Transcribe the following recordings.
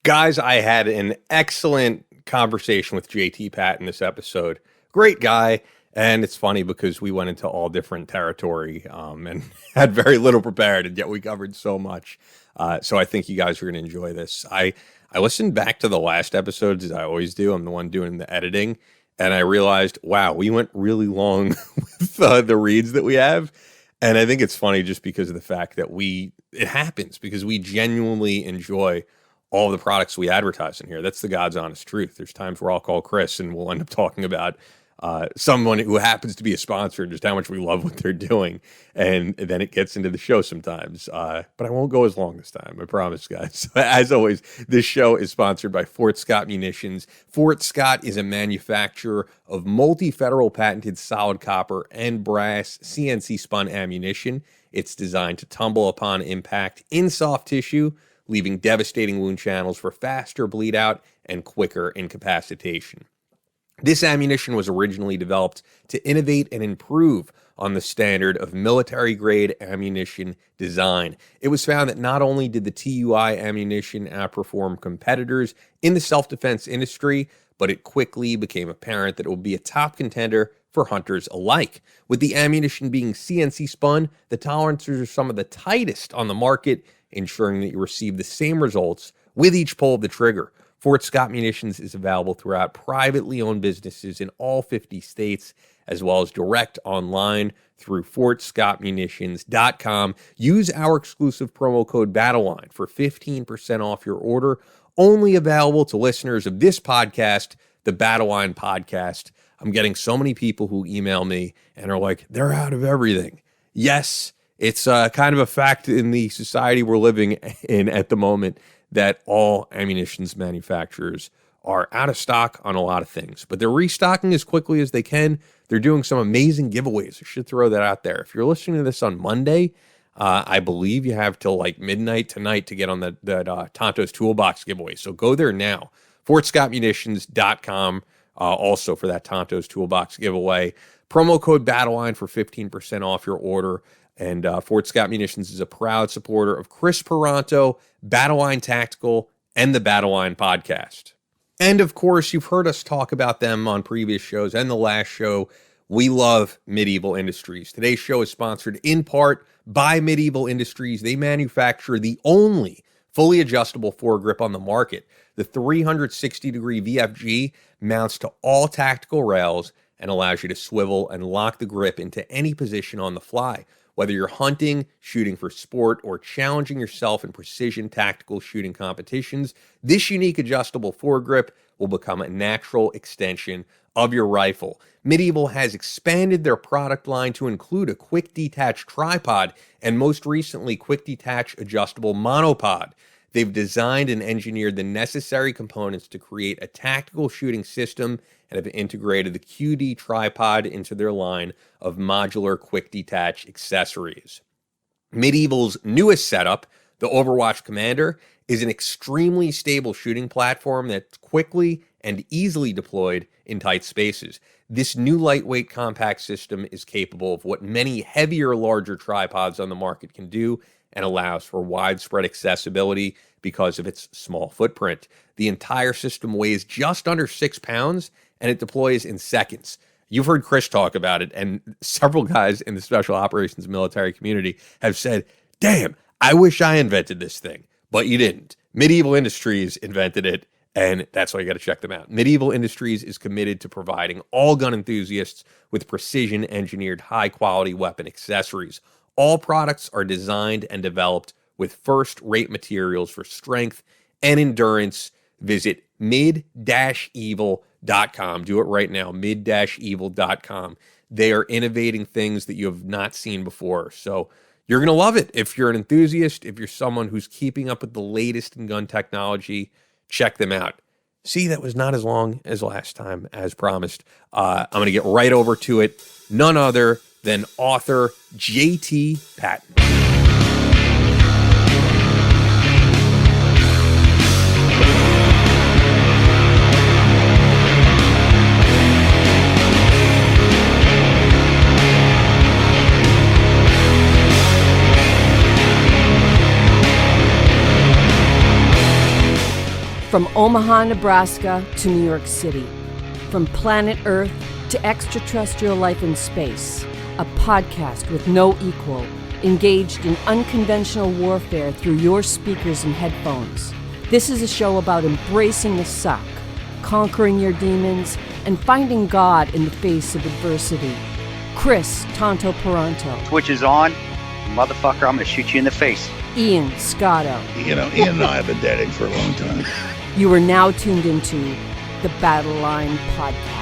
Guys, I had an excellent conversation with JT Patten this episode. Great guy. And it's funny because we went into all different territory and had very little prepared, and yet we covered so much. So I think you guys are going to enjoy this. I listened back to the last episodes, as I always do. I'm the one doing the editing. And I realized, wow, we went really long with the reads that we have. And I think it's funny just because of the fact that it happens because we genuinely enjoy all the products we advertise in here. That's the God's honest truth. There's times where I'll call Chris and we'll end up talking about someone who happens to be a sponsor and just how much we love what they're doing. And then it gets into the show sometimes. But I won't go as long this time, I promise, guys. As always, this show is sponsored by Fort Scott Munitions. Fort Scott is a manufacturer of multi-federal patented solid copper and brass CNC spun ammunition. It's designed to tumble upon impact in soft tissue, leaving devastating wound channels for faster bleed out and quicker incapacitation. This ammunition was originally developed to innovate and improve on the standard of military-grade ammunition design. It was found that not only did the TUI ammunition outperform competitors in the self-defense industry, but it quickly became apparent that it would be a top contender for hunters alike. With the ammunition being CNC spun, the tolerances are some of the tightest on the market, ensuring that you receive the same results with each pull of the trigger. Fort Scott Munitions is available throughout privately owned businesses in all 50 states, as well as direct online through fortscottmunitions.com. Use our exclusive promo code Battleline for 15% off your order, only available to listeners of this podcast, the Battleline Podcast. I'm getting so many people who email me and are like, they're out of everything. Yes, it's kind of a fact in the society we're living in at the moment that all ammunitions manufacturers are out of stock on a lot of things, but they're restocking as quickly as they can. They're doing some amazing giveaways. I should throw that out there. If you're listening to this on Monday, I believe you have till like midnight tonight to get on that Tonto's Toolbox giveaway. So go there now. fortscottmunitions.com also for that Tonto's Toolbox giveaway. Promo code Battleline for 15% off your order. And Fort Scott Munitions is a proud supporter of Chris Peranto, Battleline Tactical, and the Battleline Podcast. And of course, you've heard us talk about them on previous shows and the last show. We love Medieval Industries. Today's show is sponsored in part by Medieval Industries. They manufacture the only fully adjustable foregrip on the market. The 360-degree VFG mounts to all tactical rails and allows you to swivel and lock the grip into any position on the fly. Whether you're hunting, shooting for sport, or challenging yourself in precision tactical shooting competitions, this unique adjustable foregrip will become a natural extension of your rifle. Medieval has expanded their product line to include a quick detach tripod and most recently quick detach adjustable monopod. They've designed and engineered the necessary components to create a tactical shooting system and have integrated the QD tripod into their line of modular quick detach accessories. Medieval's newest setup, the Overwatch Commander, is an extremely stable shooting platform that's quickly and easily deployed in tight spaces. This new lightweight compact system is capable of what many heavier, larger tripods on the market can do and allows for widespread accessibility because of its small footprint. The entire system weighs just under 6 pounds and it deploys in seconds. You've heard Chris talk about it, and several guys in the special operations military community have said, damn, I wish I invented this thing, but you didn't. Medieval Industries invented it, and that's why you got to check them out. Medieval Industries is committed to providing all gun enthusiasts with precision-engineered, high-quality weapon accessories. All products are designed and developed with first-rate materials for strength and endurance. Visit mid-evil.com. Do it right now, mid-evil.com. They are innovating things that you have not seen before. So you're going to love it. If you're an enthusiast, if you're someone who's keeping up with the latest in gun technology, check them out. See, that was not as long as last time, as promised. I'm going to get right over to it. None other than author JT Patten. From Omaha, Nebraska to New York City. From planet Earth to extraterrestrial life in space. A podcast with no equal, engaged in unconventional warfare through your speakers and headphones. This is a show about embracing the suck, conquering your demons, and finding God in the face of adversity. Chris Tonto Peranto. Twitch is on. Motherfucker, I'm going to shoot you in the face. Ian Scotto. Ian and I have been dating for a long time. You are now tuned into the Battleline Podcast.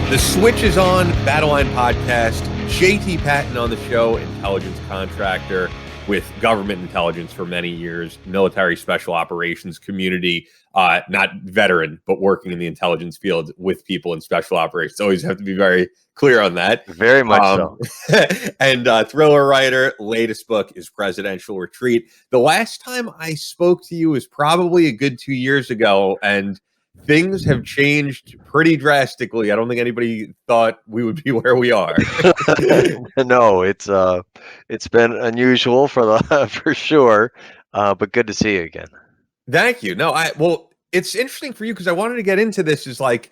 The switch is on. Battleline Podcast. JT Patten on the show, intelligence contractor with government intelligence for many years, military special operations community, not veteran, but working in the intelligence field with people in special operations. Always have to be very clear on that. Very much so. And thriller writer, latest book is Presidential Retreat. The last time I spoke to you was probably a good 2 years ago, and things have changed pretty drastically. I don't think anybody thought we would be where we are. No, it's been unusual for sure, but good to see you again. Thank you. No, well, it's interesting for you because I wanted to get into this. Is like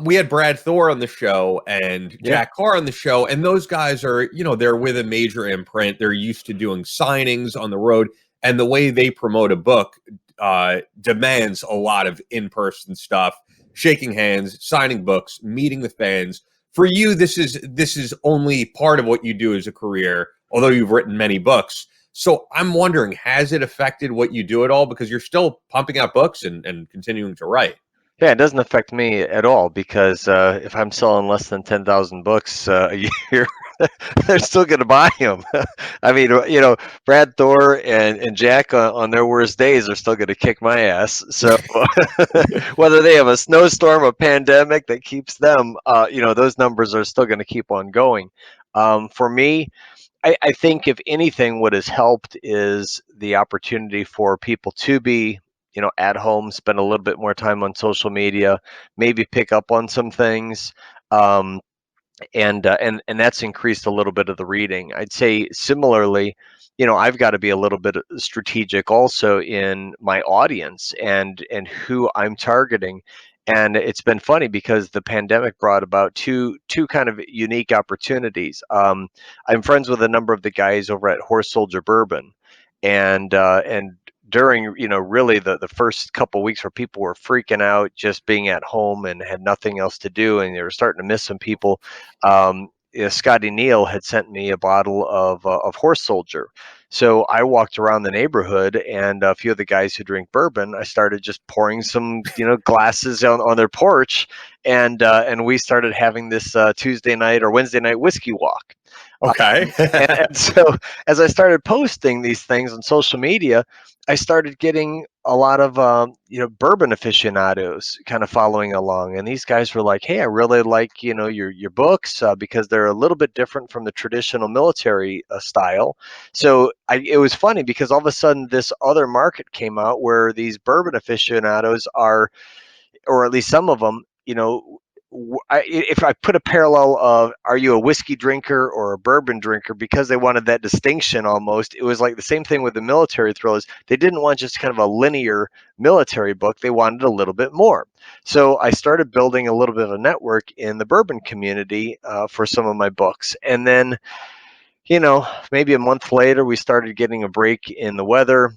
we had Brad Thor on the show and Jack Carr on the show, and those guys are, they're with a major imprint. They're used to doing signings on the road, and the way they promote a book demands a lot of in-person stuff, shaking hands, signing books, meeting the fans. For you, this is only part of what you do as a career, although you've written many books. So I'm wondering, has it affected what you do at all? Because you're still pumping out books and continuing to write. Yeah, it doesn't affect me at all because if I'm selling less than 10,000 books a year, they're still going to buy them. I mean, Brad Thor and Jack on their worst days are still going to kick my ass. So whether they have a snowstorm, a pandemic that keeps them, those numbers are still going to keep on going. For me, I think if anything, what has helped is the opportunity for people to be at home, spend a little bit more time on social media, maybe pick up on some things. And that's increased a little bit of the reading. I'd say similarly, I've got to be a little bit strategic also in my audience and who I'm targeting. And it's been funny because the pandemic brought about two kind of unique opportunities. I'm friends with a number of the guys over at Horse Soldier Bourbon, and during really the first couple of weeks where people were freaking out just being at home and had nothing else to do and they were starting to miss some people, Scotty Neal had sent me a bottle of Horse Soldier. So I walked around the neighborhood, and a few of the guys who drink bourbon, I started just pouring some glasses on their porch, and we started having this Tuesday night or Wednesday night whiskey walk. Okay. And so as I started posting these things on social media, I started getting a lot of bourbon aficionados kind of following along, and these guys were like, "Hey, I really like your books because they're a little bit different from the traditional military style." So it was funny because all of a sudden this other market came out where these bourbon aficionados are, or at least some of them, if I put a parallel of, are you a whiskey drinker or a bourbon drinker, because they wanted that distinction almost, it was like the same thing with the military thrillers. They didn't want just kind of a linear military book. They wanted a little bit more. So I started building a little bit of a network in the bourbon community for some of my books. And then, maybe a month later, we started getting a break in the weather.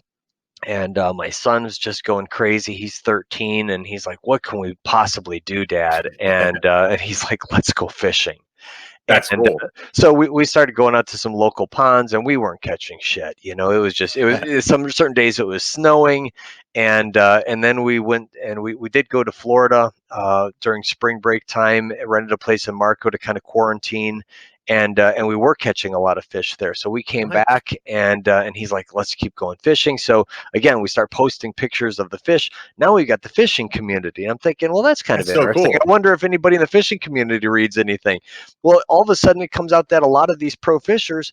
And my son's just going crazy. He's 13, and he's like, "What can we possibly do, Dad?" And he's like, "Let's go fishing." That's cool. So we started going out to some local ponds, and we weren't catching shit. It was some certain days it was snowing, and then we went and we did go to Florida during spring break time. Rented a place in Marco to kind of quarantine. And we were catching a lot of fish there. So we came back, and he's like, "Let's keep going fishing." So again, we start posting pictures of the fish. Now we got the fishing community. I'm thinking, well, that's kind of interesting. So cool. I wonder if anybody in the fishing community reads anything. Well, all of a sudden it comes out that a lot of these pro fishers,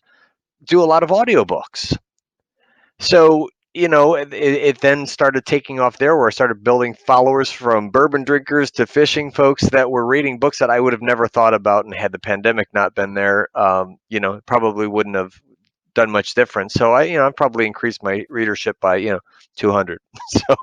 do a lot of audiobooks. So, it then started taking off there, where I started building followers from bourbon drinkers to fishing folks that were reading books that I would have never thought about. And had the pandemic not been there, probably wouldn't have done much difference. So I've probably increased my readership by, 200. So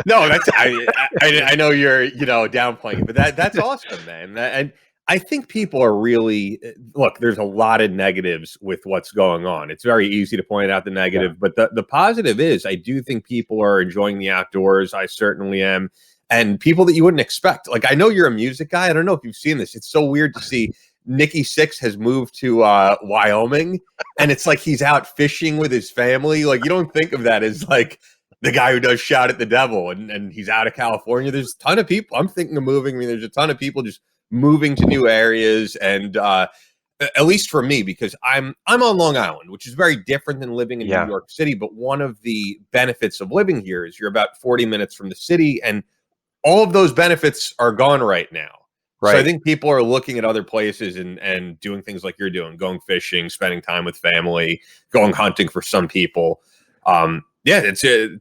No, I know you're downplaying it, but that's awesome, man. And I think people are really look. There's a lot of negatives with what's going on. It's very easy to point out the negative, but the positive is I do think people are enjoying the outdoors. I certainly am, and people that you wouldn't expect. Like, I know you're a music guy. I don't know if you've seen this. It's so weird to see Nikki Sixx has moved to Wyoming, and it's like he's out fishing with his family. Like, you don't think of that as like the guy who does Shout at the Devil, and he's out of California. There's a ton of people. I'm thinking of moving. I mean, there's a ton of people just moving to new areas, and at least for me, because I'm on Long Island, which is very different than living in New York City. But one of the benefits of living here is you're about 40 minutes from the city, and all of those benefits are gone right now. Right. So I think people are looking at other places and doing things like you're doing, going fishing, spending time with family, going hunting for some people.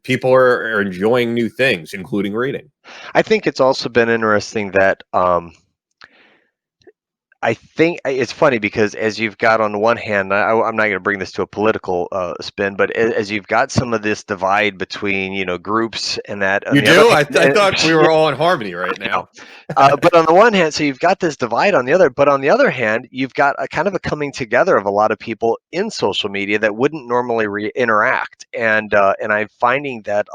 People are enjoying new things, including reading. I think it's also been interesting that I think it's funny because as you've got on the one hand, I'm not going to bring this to a political spin, but as you've got some of this divide between, groups and that. You do? I thought we were all in harmony right now. But on the one hand, so you've got this divide on the other, but on the other hand, you've got a kind of a coming together of a lot of people in social media that wouldn't normally interact. And I'm finding that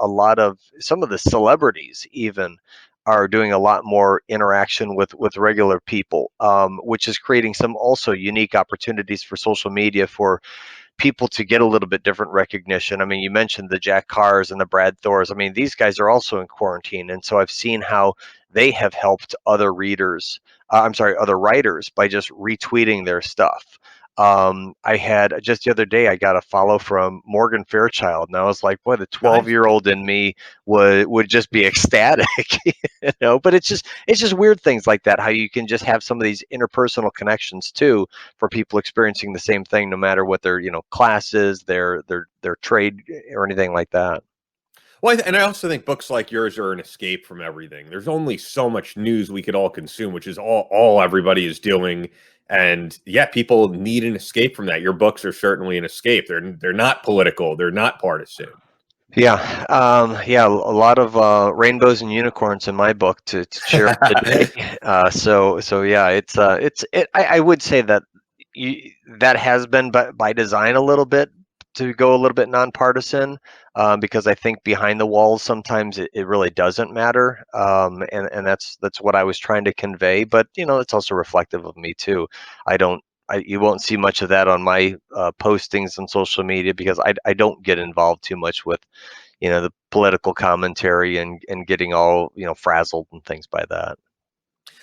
some of the celebrities even are doing a lot more interaction with regular people, which is creating some also unique opportunities for social media for people to get a little bit different recognition. I mean, you mentioned the Jack Carrs and the Brad Thors. I mean, these guys are also in quarantine. And so I've seen how they have helped other writers by just retweeting their stuff. I had just the other day, I got a follow from Morgan Fairchild, and I was like, boy, the 12-year-old in me would just be ecstatic, but it's just weird things like that, how you can just have some of these interpersonal connections too, for people experiencing the same thing, no matter what their, class is, their trade or anything like that. Well, and I also think books like yours are an escape from everything. There's only so much news we could all consume, which is all everybody is doing. And people need an escape from that. Your books are certainly an escape. They're not political. They're not partisan. Yeah, a lot of rainbows and unicorns in my book to cheer up the day. So yeah, I would say that that has been by design a little bit, to go a little bit nonpartisan, because I think behind the walls sometimes it really doesn't matter, and that's what I was trying to convey. But it's also reflective of me too. You won't see much of that on my postings on social media, because I don't get involved too much with the political commentary and getting all frazzled and things by that.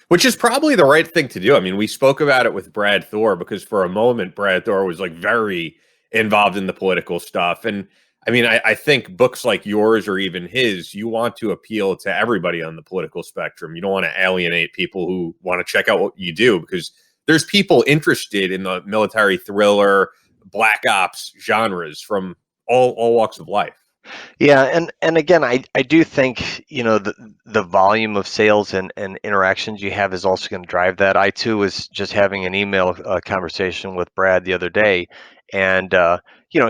Which is probably the right thing to do. I mean, we spoke about it with Brad Thor, because for a moment Brad Thor was like very involved in the political stuff. And I mean, I think books like yours or even his, you want to appeal to everybody on the political spectrum. You don't want to alienate people who want to check out what you do, because there's people interested in the military thriller, black ops genres from all walks of life. Yeah, and again, I do think the volume of sales and interactions you have is also going to drive that. I too was just having an email conversation with Brad the other day, and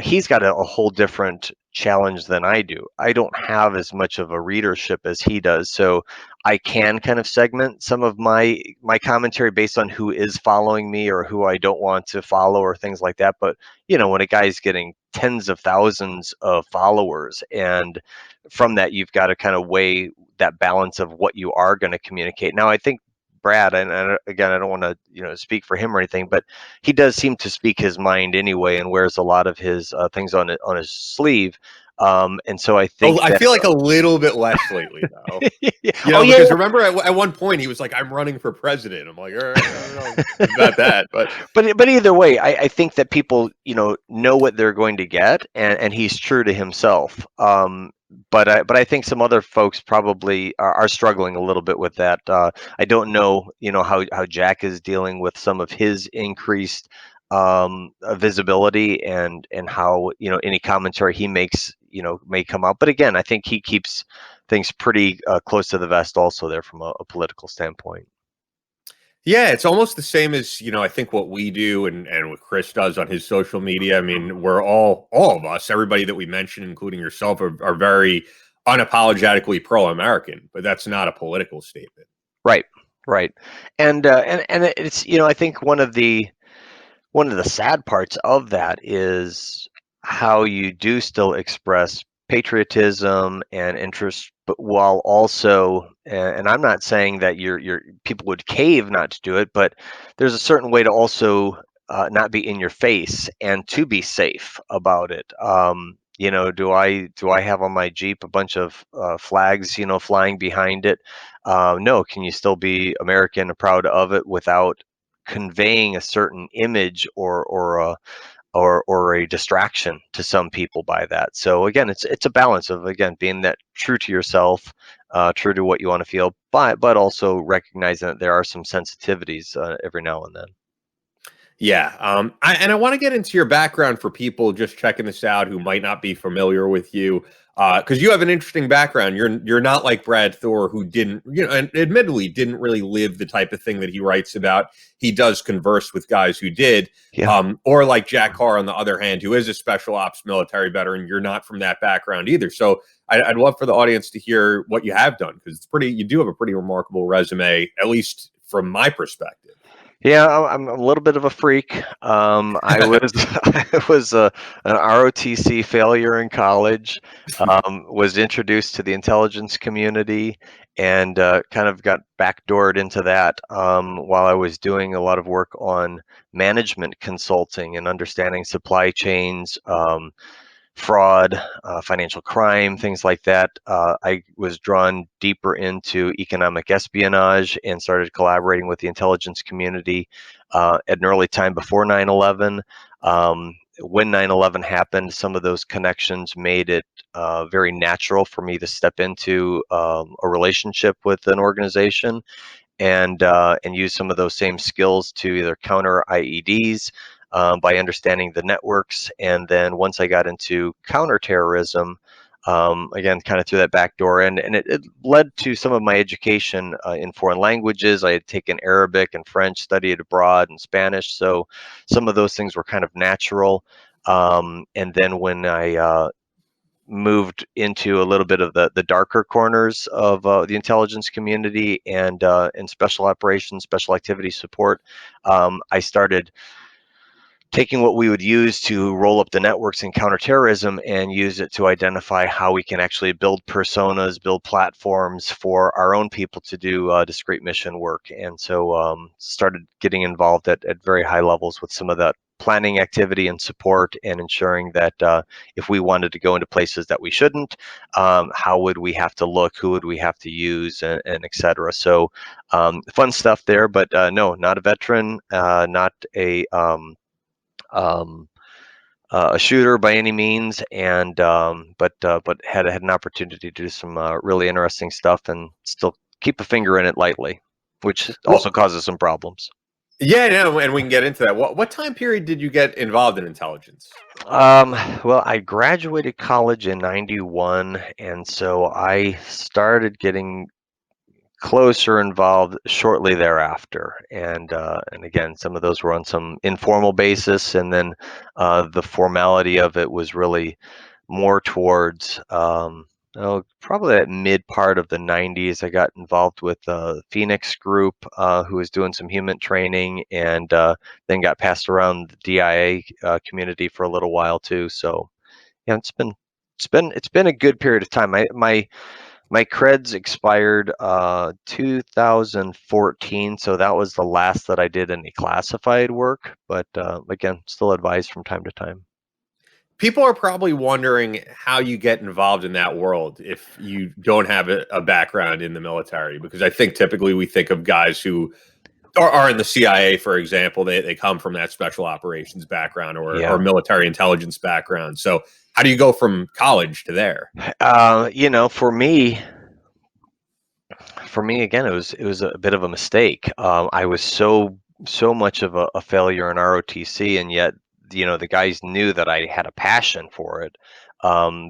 he's got a whole different challenge than I do. I don't have as much of a readership as he does, so I can kind of segment some of my commentary based on who is following me or who I don't want to follow or things like that. But when a guy's getting tens of thousands of followers, and from that you've got to kind of weigh that balance of what you are going to communicate. Now, I think Brad, and again, I don't want to speak for him or anything, but he does seem to speak his mind anyway, and wears a lot of his things on his sleeve. And so I think I feel like a little bit less lately, though. Because remember at one point he was like, "I'm running for president." I'm like, all right, I don't know about that, but either way, I think that people know what they're going to get, and he's true to himself. But I think some other folks probably are struggling a little bit with that. I don't know, how Jack is dealing with some of his increased visibility and how any commentary he makes may come out. But again, I think he keeps things pretty close to the vest also there from a political standpoint. Yeah, it's almost the same as, I think what we do and what Chris does on his social media. I mean, we're all of us, everybody that we mentioned, including yourself, are very unapologetically pro-American, but that's not a political statement. Right. And it's, I think one of the sad parts of that is how you do still express patriotism and interest, but while also, and I'm not saying that your people would cave not to do it, but there's a certain way to also not be in your face and to be safe about it. Do I have on my Jeep a bunch of flags, flying behind it? No. Can you still be American and proud of it without conveying a certain image or a distraction to some people by that? So again, it's a balance of, again, being that true to yourself, true to what you want to feel, but also recognizing that there are some sensitivities every now and then. Yeah. I want to get into your background for people just checking this out who might not be familiar with you. Because you have an interesting background. You're not like Brad Thor, who didn't, and admittedly didn't really live the type of thing that he writes about. He does converse with guys who did. Yeah. Or like Jack Carr, on the other hand, who is a special ops military veteran. You're not from that background either. So I'd love for the audience to hear what you have done, because you do have a pretty remarkable resume, at least from my perspective. Yeah, I'm a little bit of a freak. I was an ROTC failure in college. Was introduced to the intelligence community and kind of got backdoored into that while I was doing a lot of work on management consulting and understanding supply chains, fraud, financial crime, things like that. I was drawn deeper into economic espionage and started collaborating with the intelligence community at an early time before 9/11. When 9/11 happened, some of those connections made it very natural for me to step into a relationship with an organization and use some of those same skills to either counter IEDs by understanding the networks. And then once I got into counterterrorism, again, kind of through that back door, and it led to some of my education in foreign languages. I had taken Arabic and French, studied abroad, and Spanish, so some of those things were kind of natural. And then when I moved into a little bit of the darker corners of the intelligence community and special operations, special activity support, I started taking what we would use to roll up the networks in counterterrorism and use it to identify how we can actually build personas, build platforms for our own people to do discrete mission work. And so started getting involved at very high levels with some of that planning activity and support, and ensuring that if we wanted to go into places that we shouldn't, how would we have to look, who would we have to use, and et cetera. So fun stuff there, but no, not a veteran, not a shooter by any means, and but had an opportunity to do some really interesting stuff and still keep a finger in it lightly, which also causes some problems. Yeah, no, and we can get into that. What time period did you get involved in intelligence? Well, I graduated college in '91, and so I started getting closer involved shortly thereafter, and again, some of those were on some informal basis, and then the formality of it was really more towards probably that mid part of the 90s. I got involved with Phoenix Group, who was doing some human training, and then got passed around the DIA community for a little while too. So yeah, it's been a good period of time. My creds expired 2014, so that was the last that I did any classified work, but again, still advised from time to time. People are probably wondering how you get involved in that world if you don't have a background in the military, because I think typically we think of guys who are in the CIA, for example. They come from that special operations background or military intelligence background. So how do you go from college to there? For me again, it was a bit of a mistake. I was so so much of a failure in ROTC, and yet the guys knew that I had a passion for it.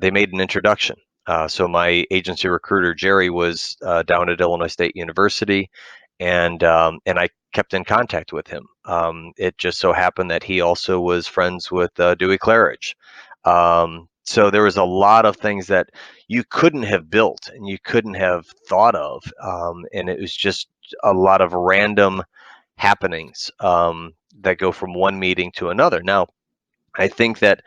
They made an introduction. So my agency recruiter Jerry was down at Illinois State University, and I kept in contact with him. It just so happened that he also was friends with Dewey Claridge. So there was a lot of things that you couldn't have built and you couldn't have thought of, and it was just a lot of random happenings that go from one meeting to another. Now, I think that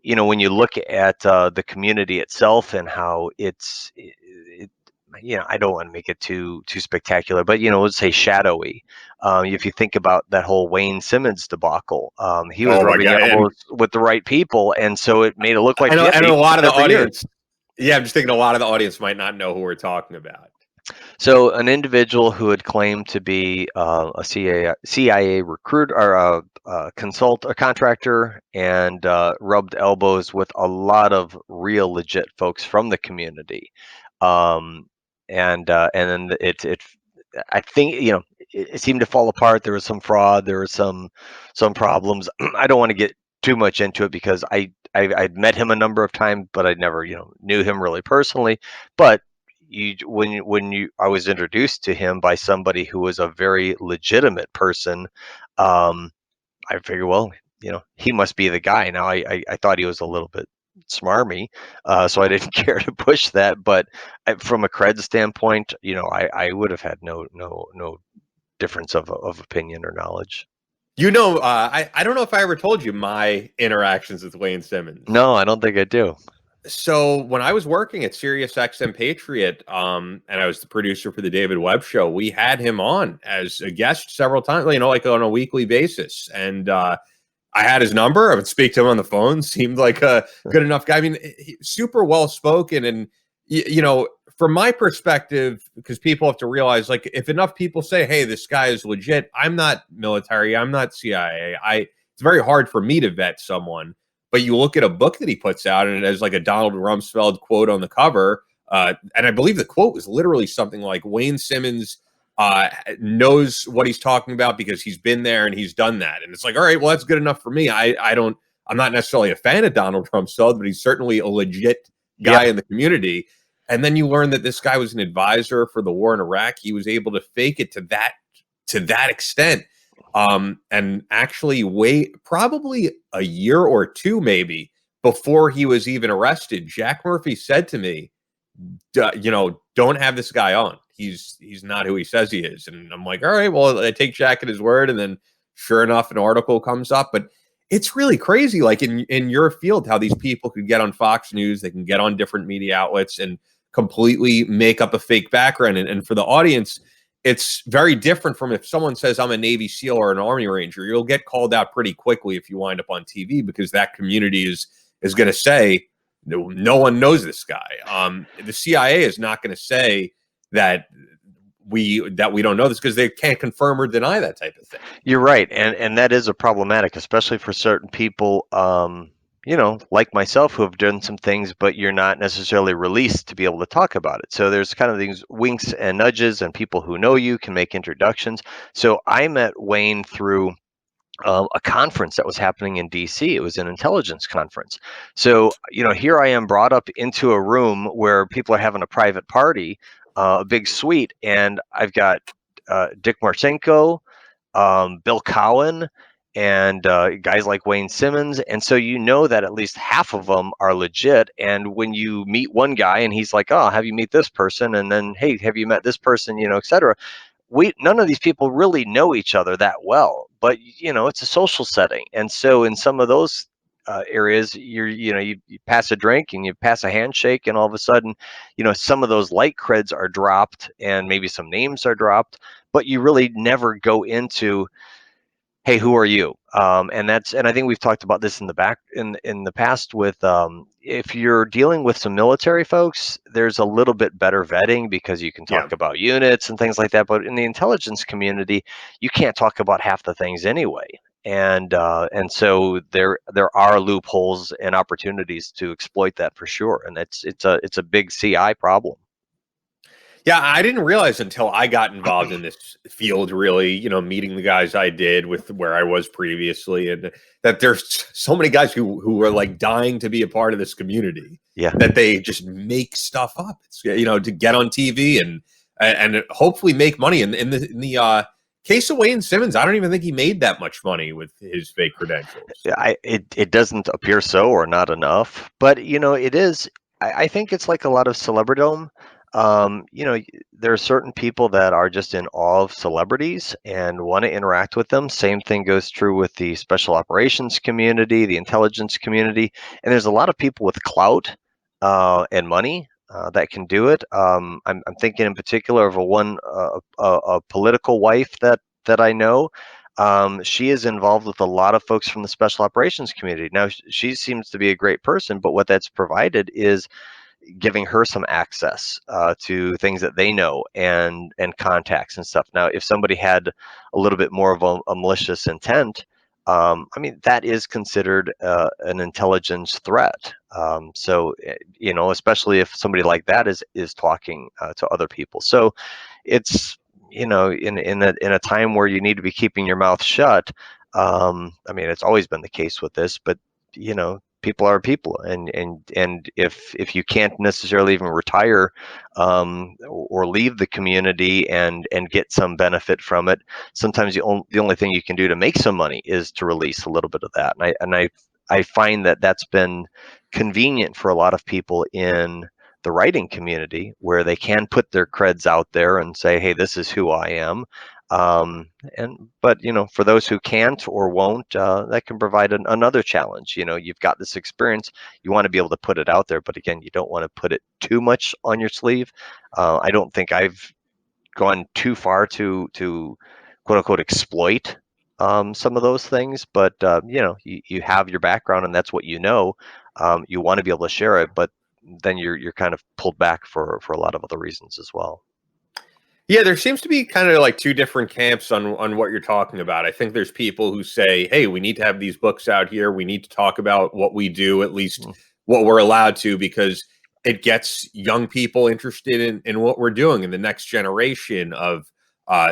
when you look at the community itself and how I don't want to make it too spectacular, but let's say shadowy. If you think about that whole Wayne Simmons debacle, he was rubbing elbows with the right people, and so it made it look like. I know a lot of the audience. Yeah, I'm just thinking a lot of the audience might not know who we're talking about. So an individual who had claimed to be a CIA recruit or a contractor, and rubbed elbows with a lot of real legit folks from the community. And then I think it seemed to fall apart. There was some fraud. There was some problems. I don't want to get too much into it because I'd met him a number of times, but I never knew him really personally. But I was introduced to him by somebody who was a very legitimate person, I figured, well, he must be the guy. Now I thought he was a little bit smarmy, so I didn't care to push that. But from a cred standpoint, I would have had no difference of opinion or knowledge. I don't know if I ever told you my interactions with Wayne Simmons. No, I don't think I do. So when I was working at Sirius XM Patriot, and I was the producer for the David Webb Show, we had him on as a guest several times, like on a weekly basis. And I had his number. I would speak to him on the phone. Seemed like a good enough guy. I mean, super well spoken. And from my perspective, because people have to realize, like, if enough people say, "Hey, this guy is legit," I'm not military. I'm not CIA. It's very hard for me to vet someone. But you look at a book that he puts out, and it has like a Donald Rumsfeld quote on the cover. And I believe the quote was literally something like, Wayne Simmons knows what he's talking about because he's been there and he's done that. And it's like, all right, well, that's good enough for me. I'm not necessarily a fan of Donald Rumsfeld, but he's certainly a legit guy in the community. And then you learn that this guy was an advisor for the war in Iraq. He was able to fake it to that extent. And actually probably a year or two, maybe before he was even arrested, Jack Murphy said to me, don't have this guy on. He's not who he says he is. And I'm like, all right, well, I take Jack at his word. And then sure enough, an article comes up, but it's really crazy. Like in your field, how these people could get on Fox News, they can get on different media outlets and completely make up a fake background. And for the audience, it's very different from if someone says I'm a Navy SEAL or an Army Ranger. You'll get called out pretty quickly if you wind up on TV because that community is going to say no one knows this guy. The CIA is not going to say that we don't know this because they can't confirm or deny that type of thing. You're right, and that is a problematic, especially for certain people. Like myself, who have done some things, but you're not necessarily released to be able to talk about it. So there's kind of these winks and nudges, and people who know you can make introductions. So I met Wayne through a conference that was happening in DC. It was an intelligence conference. So, here I am brought up into a room where people are having a private party, a big suite, and I've got Dick Marcinko, Bill Cowan, and guys like Wayne Simmons. And so that at least half of them are legit. And when you meet one guy and he's like, oh, have you meet this person? And then, hey, have you met this person, et cetera. None of these people really know each other that well, but it's a social setting. And so in some of those areas, you pass a drink and you pass a handshake, and all of a sudden, some of those light creds are dropped and maybe some names are dropped, but you really never go into, hey, who are you? And I think we've talked about this in the past with if you're dealing with some military folks, there's a little bit better vetting because you can talk about units and things like that. But in the intelligence community, you can't talk about half the things anyway. And so there are loopholes and opportunities to exploit that for sure. And it's a big CI problem. Yeah, I didn't realize until I got involved in this field, really, meeting the guys I did with where I was previously, and that there's so many guys who were like dying to be a part of this community Yeah. that they just make stuff up. It's to get on TV and hopefully make money. And in the case of Wayne Simmons, I don't even think he made that much money with his fake credentials. Yeah, it doesn't appear so, or not enough. But it is. I think it's like a lot of celebridom. There are certain people that are just in awe of celebrities and want to interact with them. Same thing goes true with the special operations community, the intelligence community, and there's a lot of people with clout and money that can do it. I'm thinking in particular of a political wife that I know. She is involved with a lot of folks from the special operations community. Now, she seems to be a great person, but what that's provided is giving her some access to things that they know and contacts and stuff. Now, if somebody had a little bit more of a malicious intent, that is considered an intelligence threat. So, especially if somebody like that is talking to other people. So, it's in a time where you need to be keeping your mouth shut. It's always been the case with this, but people are people, and if you can't necessarily even retire or leave the community and get some benefit from it, sometimes the only thing you can do to make some money is to release a little bit of that. And I find that that's been convenient for a lot of people in the writing community, where they can put their creds out there and say, hey, this is who I am. But for those who can't or won't, that can provide another challenge. You've got this experience, you want to be able to put it out there, but again, you don't want to put it too much on your sleeve. I don't think I've gone too far to quote unquote exploit some of those things, but you have your background and that's what you want to be able to share it, but then you're kind of pulled back for a lot of other reasons as well. Yeah, there seems to be kind of like two different camps on what you're talking about. I think there's people who say, hey, we need to have these books out here. We need to talk about what we do, at least what we're allowed to, because it gets young people interested in what we're doing, in the next generation of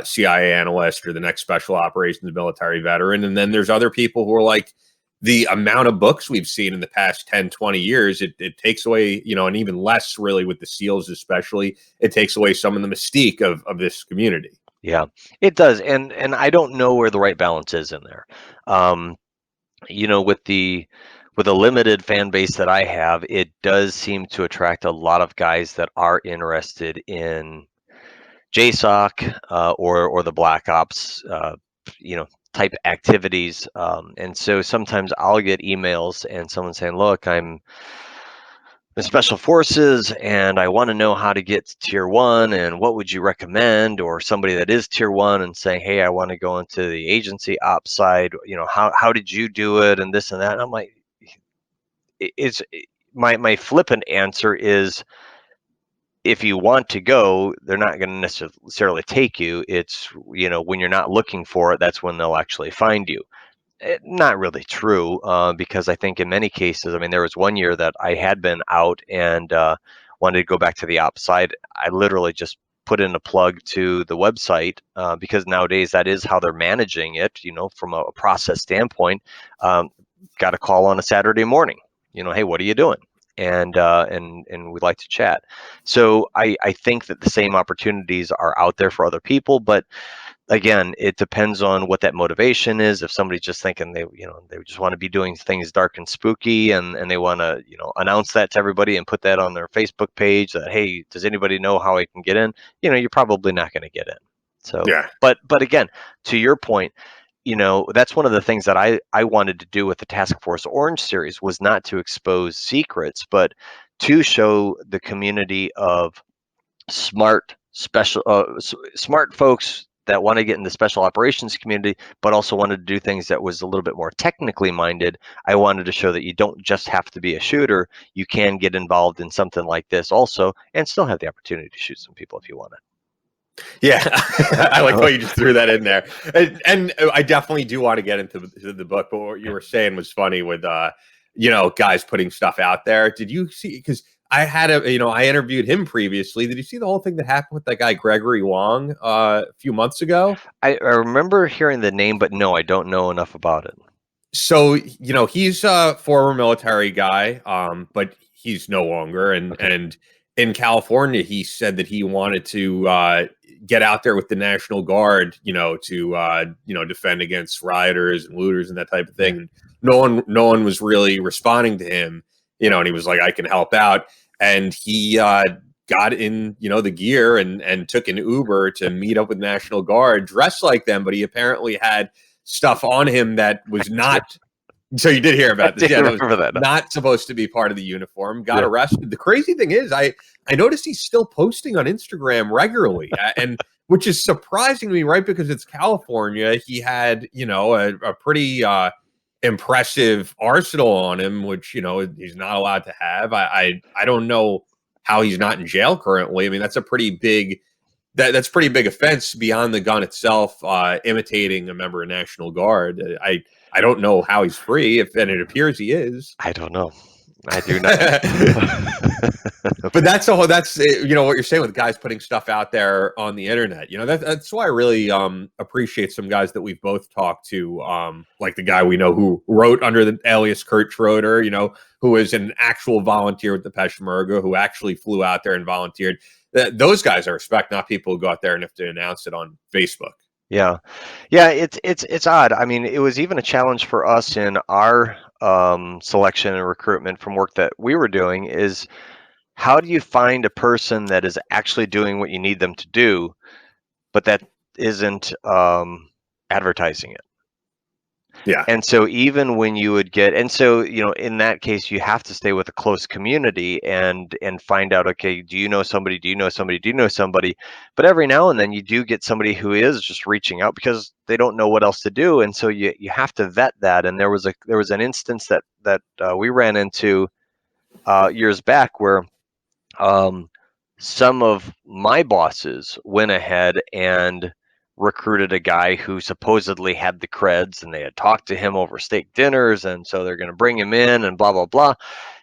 CIA analyst or the next special operations military veteran. And then there's other people who are like, the amount of books we've seen in the past 10, 20 years, it takes away, and even less really with the SEALs especially, it takes away some of the mystique of this community. Yeah, it does. And I don't know where the right balance is in there. With the limited fan base that I have, it does seem to attract a lot of guys that are interested in JSOC or the Black Ops, type activities. And so sometimes I'll get emails and someone saying, look, I'm the Special Forces and I want to know how to get to Tier 1 and what would you recommend? Or somebody that is Tier 1 and saying, hey, I want to go into the agency ops side, how did you do it and this and that? And I'm like, my flippant answer is, if you want to go, they're not going to necessarily take you. It's, when you're not looking for it, that's when they'll actually find you. Not really true, because I think in many cases, there was one year that I had been out and wanted to go back to the ops side. I literally just put in a plug to the website because nowadays that is how they're managing it, from a process standpoint. Got a call on a Saturday morning, hey, what are you doing? And we'd like to chat. So I think that the same opportunities are out there for other people, but again, it depends on what that motivation is. If somebody's just thinking they just want to be doing things dark and spooky and they want to, announce that to everybody and put that on their Facebook page that, hey, does anybody know how I can get in? You're probably not going to get in. So, yeah. But again, to your point, that's one of the things that I wanted to do with the Task Force Orange series, was not to expose secrets, but to show the community of smart folks that want to get in the special operations community, but also wanted to do things that was a little bit more technically minded. I wanted to show that you don't just have to be a shooter. You can get involved in something like this also and still have the opportunity to shoot some people if you want it. Yeah, I like how you just threw that in there. And I definitely do want to get into the book, but what you were saying was funny with, guys putting stuff out there. Did you see, because I interviewed him previously. Did you see the whole thing that happened with that guy Gregory Wong a few months ago? I remember hearing the name, but no, I don't know enough about it. So, he's a former military guy, but he's no longer. And in California, he said that he wanted to get out there with the National Guard, to defend against rioters and looters and that type of thing. And no one was really responding to him, and he was like, I can help out. And he got in, the gear and took an Uber to meet up with National Guard, dressed like them, but he apparently had stuff on him that was not. So you did hear about this? Yeah, that was not supposed to be part of the uniform. Got arrested. The crazy thing is, I noticed he's still posting on Instagram regularly, and which is surprising to me, right? Because it's California. He had, a pretty impressive arsenal on him, which he's not allowed to have. I don't know how he's not in jail currently. I mean, that's a pretty big. That's pretty big offense beyond the gun itself, imitating a member of National Guard. I don't know how he's free, and it appears he is. I don't know. I do not. But that's what you're saying with guys putting stuff out there on the internet. That's why I really appreciate some guys that we've both talked to, like the guy we know who wrote under the alias Kurt Schroeder, who is an actual volunteer with the Peshmerga, who actually flew out there and volunteered. Those guys I respect, not people who go out there and have to announce it on Facebook. Yeah, it's odd. I mean, it was even a challenge for us in our selection and recruitment from work that we were doing. Is how do you find a person that is actually doing what you need them to do, but that isn't advertising it? Yeah. And so even when you would get, and so, in that case, you have to stay with a close community and find out, okay, do you know somebody? Do you know somebody? Do you know somebody? But every now and then you do get somebody who is just reaching out because they don't know what else to do. And so you have to vet that. And there was an instance that we ran into years back where some of my bosses went ahead and recruited a guy who supposedly had the creds, and they had talked to him over steak dinners, and so they're going to bring him in and blah blah blah.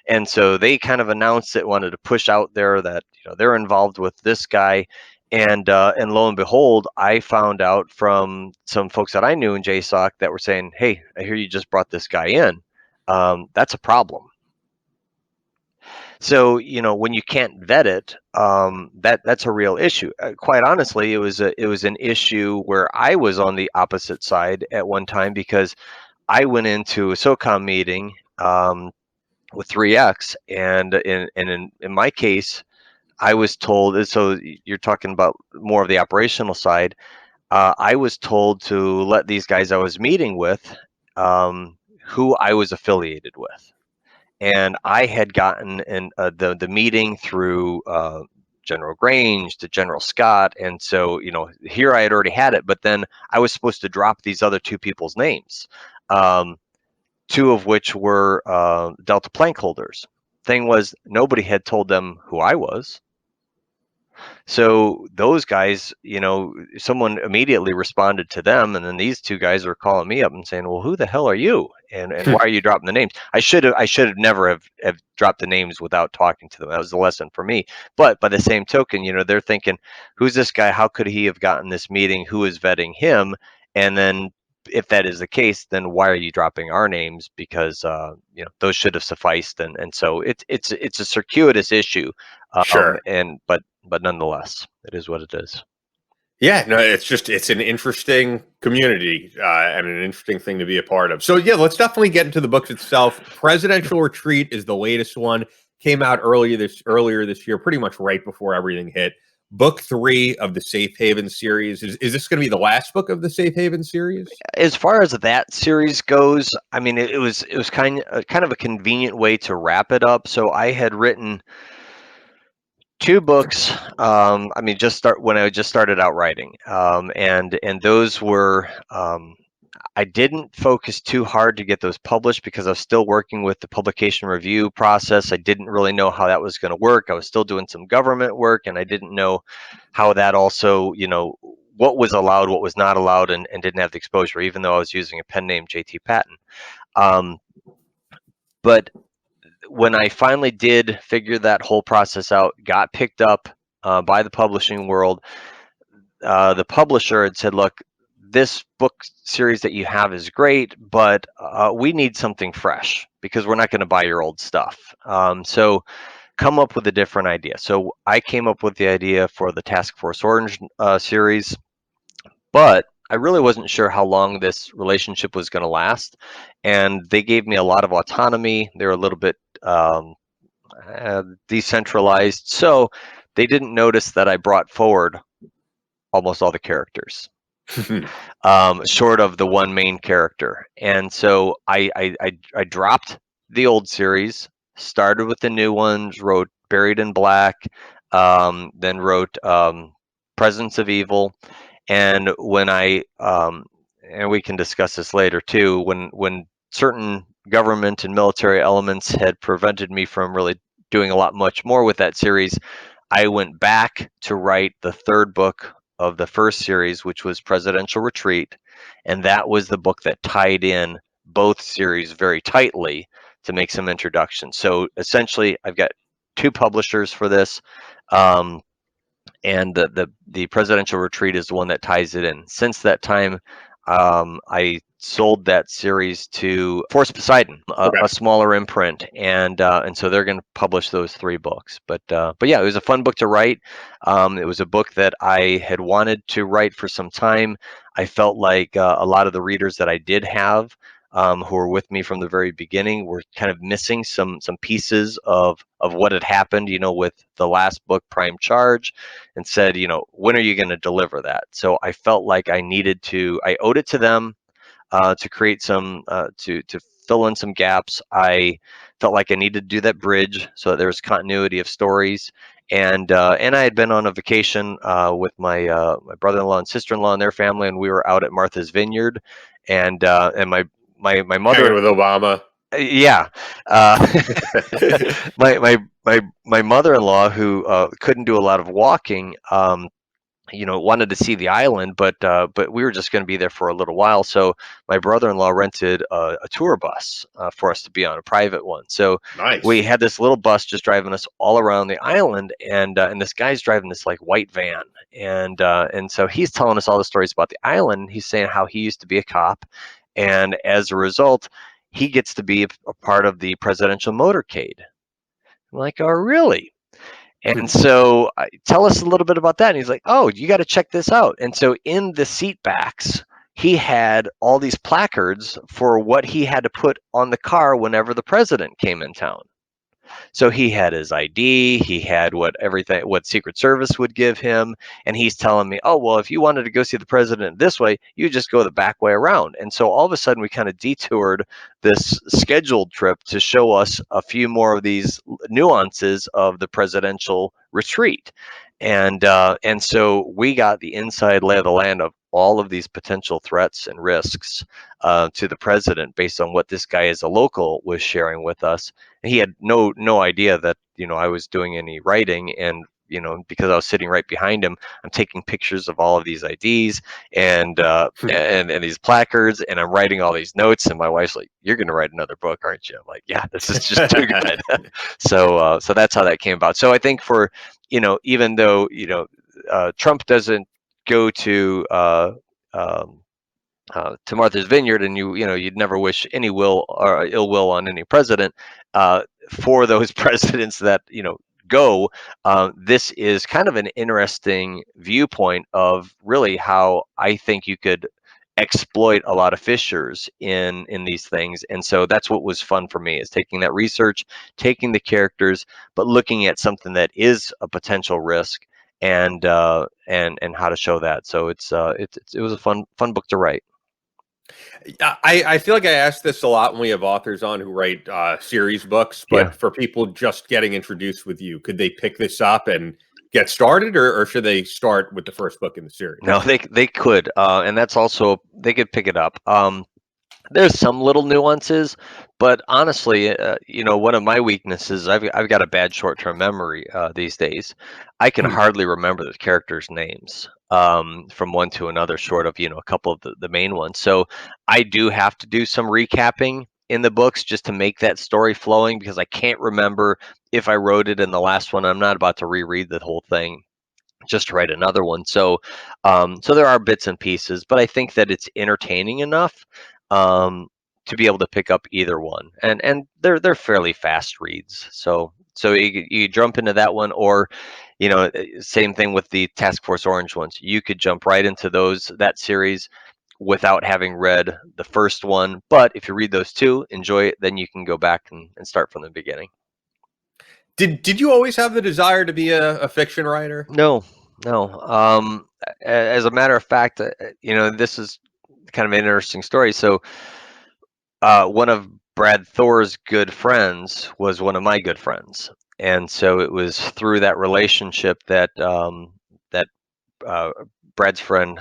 And so they kind of announced it, wanted to push out there that they're involved with this guy, and lo and behold, I found out from some folks that I knew in JSOC that were saying, hey, I hear you just brought this guy in. That's a problem. So when you can't vet it, that's a real issue. Quite honestly, it was an issue where I was on the opposite side at one time, because I went into a SOCOM meeting with 3X, and in my case, I was told. So you're talking about more of the operational side. I was told to let these guys I was meeting with, who I was affiliated with. And I had gotten the meeting through General Grange to General Scott. And so, here I had already had it, but then I was supposed to drop these other two people's names, two of which were Delta plank holders. Thing was, nobody had told them who I was. So those guys, someone immediately responded to them, and then these two guys were calling me up and saying, well, who the hell are you? And why are you dropping the names? I should have never have dropped the names without talking to them. That was the lesson for me. But by the same token, they're thinking, who's this guy? How could he have gotten this meeting? Who is vetting him? And then if that is the case, then why are you dropping our names? Because those should have sufficed. And so it's a circuitous issue. Sure. But nonetheless, it is what it is. Yeah, no, it's an interesting community and an interesting thing to be a part of. So yeah, let's definitely get into the book itself. Presidential Retreat is the latest one. Came out earlier this year, pretty much right before everything hit. Book 3 of the Safe Haven series. Is this going to be the last book of the Safe Haven series? As far as that series goes, I mean, it was kind of a convenient way to wrap it up. So I had written 2 books. When I just started out writing, and those were. I didn't focus too hard to get those published because I was still working with the publication review process. I didn't really know how that was going to work. I was still doing some government work, and I didn't know how that also, what was allowed, what was not allowed, and didn't have the exposure, even though I was using a pen name, JT Patten. But when I finally did figure that whole process out, got picked up by the publishing world, the publisher had said, look, this book series that you have is great, but we need something fresh because we're not going to buy your old stuff. So come up with a different idea. So I came up with the idea for the Task Force Orange series, but I really wasn't sure how long this relationship was going to last. And they gave me a lot of autonomy. They were a little bit decentralized. So they didn't notice that I brought forward almost all the characters, short of the one main character. And so I dropped the old series, started with the new ones, wrote Buried in Black, then wrote Presence of Evil. And when and we can discuss this later too, when certain government and military elements had prevented me from really doing a lot much more with that series, I went back to write the third book of the first series, which was Presidential Retreat. And that was the book that tied in both series very tightly to make some introductions. So essentially, I've got two publishers for this. And the Presidential Retreat is the one that ties it in. Since that time, I sold that series to Force Poseidon, a smaller imprint, and so they're going to publish those three books. But yeah, it was a fun book to write. It was a book that I had wanted to write for some time. I felt like a lot of the readers that I did have, who were with me from the very beginning, were kind of missing some pieces of what had happened, with the last book, Prime Charge, and said, when are you going to deliver that? So I felt like I owed it to them to create some, to fill in some gaps. I felt like I needed to do that bridge so that there was continuity of stories. And I had been on a vacation with my brother-in-law and sister-in-law and their family, and we were out at Martha's Vineyard, and my mother hanging with Obama. Yeah, my mother-in-law, who couldn't do a lot of walking, wanted to see the island, but we were just going to be there for a little while. So my brother-in-law rented a tour bus for us to be on, a private one. So Nice. We had this little bus just driving us all around the island, and this guy's driving this like white van, and so he's telling us all the stories about the island. He's saying how he used to be a cop, and as a result, he gets to be a part of the presidential motorcade. I'm like, oh, really? And so tell us a little bit about that. And he's like, oh, you got to check this out. And so in the seat backs, he had all these placards for what he had to put on the car whenever the president came in town. So he had his ID, he had what Secret Service would give him, and he's telling me, oh, well, if you wanted to go see the president this way, you just go the back way around. And so all of a sudden we kind of detoured this scheduled trip to show us a few more of these nuances of the presidential retreat. And so we got the inside lay of the land of all of these potential threats and risks to the president based on what this guy as a local was sharing with us. And he had no idea that, I was doing any writing, and, because I was sitting right behind him, I'm taking pictures of all of these IDs and these placards, and I'm writing all these notes. And my wife's like, "You're going to write another book, aren't you?" I'm like, "Yeah, this is just too good." So that's how that came about. So I think for, even though, Trump doesn't go to Martha's Vineyard, and you'd never wish any will or ill will on any president. For those presidents that go, this is kind of an interesting viewpoint of really how I think you could exploit a lot of fissures in these things. And so that's what was fun for me, is taking that research, taking the characters, but looking at something that is a potential risk, and how to show that. So it was a fun book to write. I feel like I ask this a lot when we have authors on who write series books, but for people just getting introduced with you, could they pick this up and get started, or should they start with the first book in the series? No, they could, and that's also, they could pick it up. There's some little nuances, but honestly, one of my weaknesses, I've got a bad short-term memory these days. I can hardly remember the characters' names from one to another, short of a couple of the main ones. So I do have to do some recapping in the books just to make that story flowing, because I can't remember if I wrote it in the last one. I'm not about to reread the whole thing just to write another one. So there are bits and pieces, but I think that it's entertaining enough to be able to pick up either one, and they're fairly fast reads. So you jump into that one, or same thing with the Task Force Orange ones. You could jump right into that series without having read the first one. But if you read those two, enjoy it, then you can go back and start from the beginning. Did you always have the desire to be a fiction writer? No. As a matter of fact, this is kind of an interesting story. So one of Brad Thor's good friends was one of my good friends, and so it was through that relationship that Brad's friend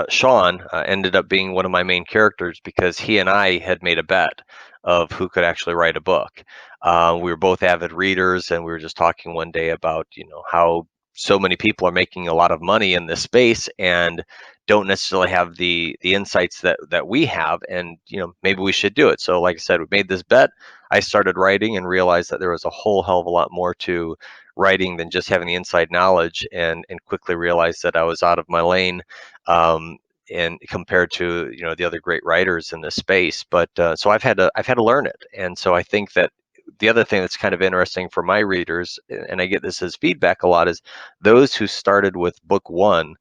Sean ended up being one of my main characters, because he and I had made a bet of who could actually write a book. We were both avid readers, and we were just talking one day about how so many people are making a lot of money in this space and don't necessarily have the insights that we have, and maybe we should do it. So like I said, we made this bet. I started writing and realized that there was a whole hell of a lot more to writing than just having the inside knowledge, and quickly realized that I was out of my lane, and compared to the other great writers in this space. But so I've had to learn it. And so I think that the other thing that's kind of interesting for my readers, and I get this as feedback a lot, is those who started with book 1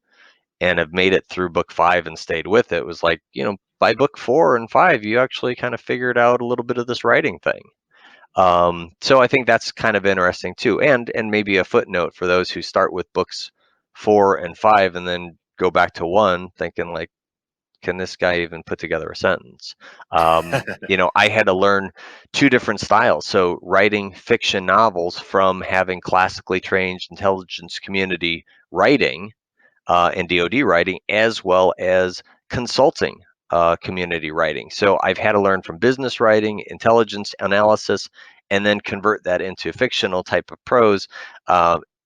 and have made it through book 5 and stayed with it, was like, by book 4 and 5 you actually kind of figured out a little bit of this writing thing. So I think that's kind of interesting too, and maybe a footnote for those who start with books 4 and 5 and then go back to 1 thinking like, can this guy even put together a sentence? I had to learn 2 different styles. So writing fiction novels from having classically trained intelligence community writing and DoD writing, as well as consulting community writing. So I've had to learn from business writing, intelligence analysis, and then convert that into fictional type of prose.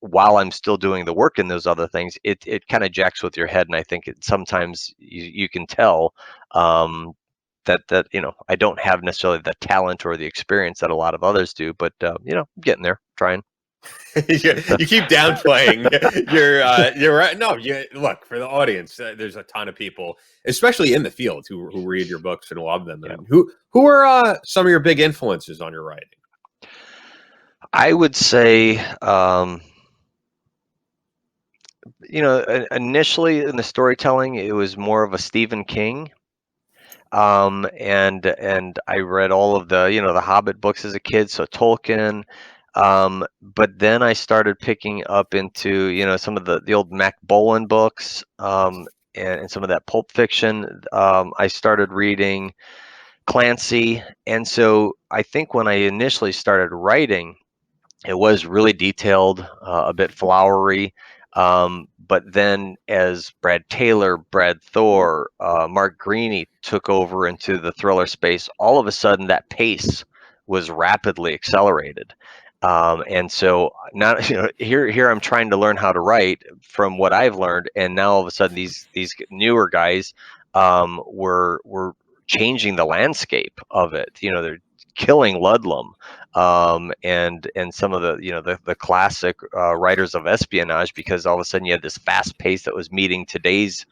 While I'm still doing the work in those other things, it kind of jacks with your head, and I think sometimes you can tell that I don't have necessarily the talent or the experience that a lot of others do, but I'm getting there, trying. You keep downplaying. You're right. No, look, for the audience, there's a ton of people, especially in the field, who read your books and love them. Yeah. And who are some of your big influences on your writing? I would say, initially in the storytelling, it was more of a Stephen King. And I read all of the Hobbit books as a kid, so Tolkien. But then I started picking up into some of the old Mac Bolan books, and some of that pulp fiction. I started reading Clancy, and so I think when I initially started writing, it was really detailed, a bit flowery. But then as Brad Taylor, Brad Thor, Mark Greaney took over into the thriller space, all of a sudden that pace was rapidly accelerated. And so now, here I'm trying to learn how to write from what I've learned, and now all of a sudden these newer guys were changing the landscape of it. They're killing Ludlum, and some of the classic writers of espionage, because all of a sudden you had this fast pace that was meeting today's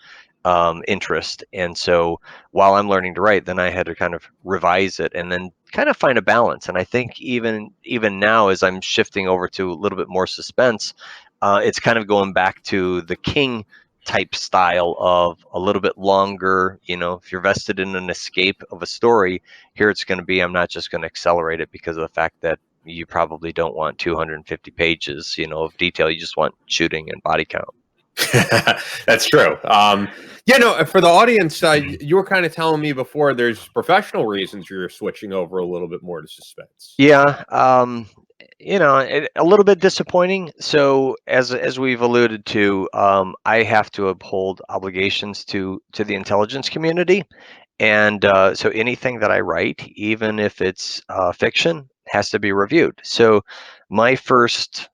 interest. And so while I'm learning to write, then I had to kind of revise it and then kind of find a balance. And I think even now, as I'm shifting over to a little bit more suspense, it's kind of going back to the King type style of a little bit longer. If you're vested in an escape of a story, here it's going to be, I'm not just going to accelerate it because of the fact that you probably don't want 250 pages of detail. You just want shooting and body count. That's true. For the audience, you were kind of telling me before, there's professional reasons you're switching over a little bit more to suspense. Yeah. A little bit disappointing. So as we've alluded to, I have to uphold obligations to the intelligence community. And so anything that I write, even if it's fiction, has to be reviewed. So my first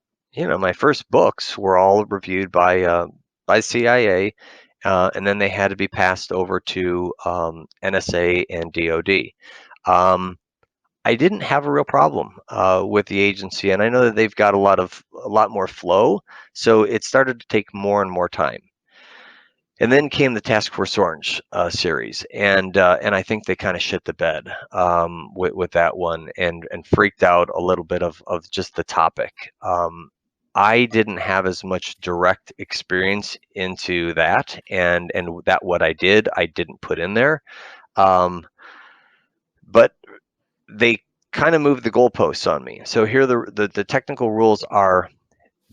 books were all reviewed by CIA, and then they had to be passed over to NSA and DoD. I didn't have a real problem with the agency, and I know that they've got a lot more flow, so it started to take more and more time. And then came the Task Force Orange series, and I think they kind of shit the bed with that one, and freaked out a little bit of just the topic. I didn't have as much direct experience into that, and that what I didn't put in there, but they kind of moved the goalposts on me. So here the technical rules are: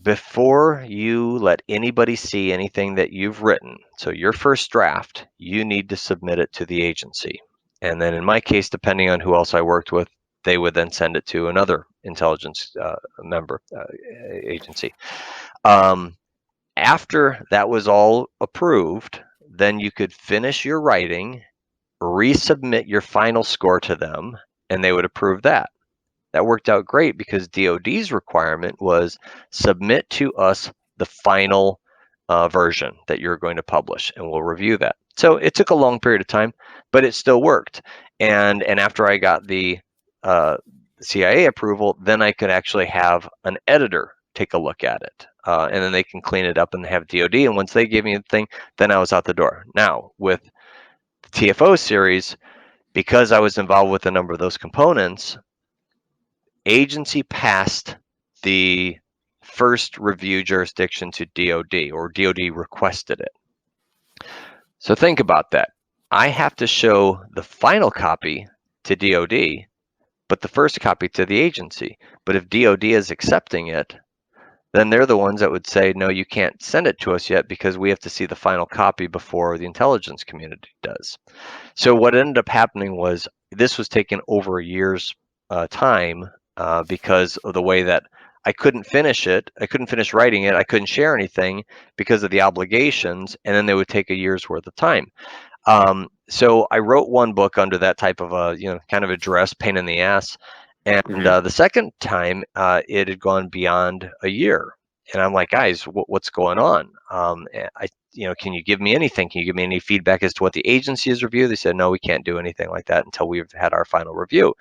before you let anybody see anything that you've written, so your first draft, you need to submit it to the agency. And then in my case, depending on who else I worked with, they would then send it to another intelligence member agency. After that was all approved, then you could finish your writing, resubmit your final score to them, and they would approve that. That worked out great because DoD's requirement was submit to us the final version that you're going to publish, and we'll review that. So it took a long period of time, but it still worked. And after I got the CIA approval, then I could actually have an editor take a look at it, and then they can clean it up and have DoD. And once they gave me the thing, then I was out the door. Now with the TFO series, because I was involved with a number of those components, agency passed the first review jurisdiction to DoD, or DoD requested it. So think about that. I have to show the final copy to DoD, but the first copy to the agency. But if DoD is accepting it, then they're the ones that would say, no, you can't send it to us yet because we have to see the final copy before the intelligence community does. So what ended up happening was this was taking over a year's time because of the way that I couldn't finish it. I couldn't finish writing it. I couldn't share anything because of the obligations, and then they would take a year's worth of time. So I wrote one book under that type of a, kind of a duress, pain in the ass. And the second time, it had gone beyond a year. And I'm like, guys, what's going on? Can you give me anything? Can you give me any feedback as to what the agency has reviewed? They said, no, we can't do anything like that until we've had our final review.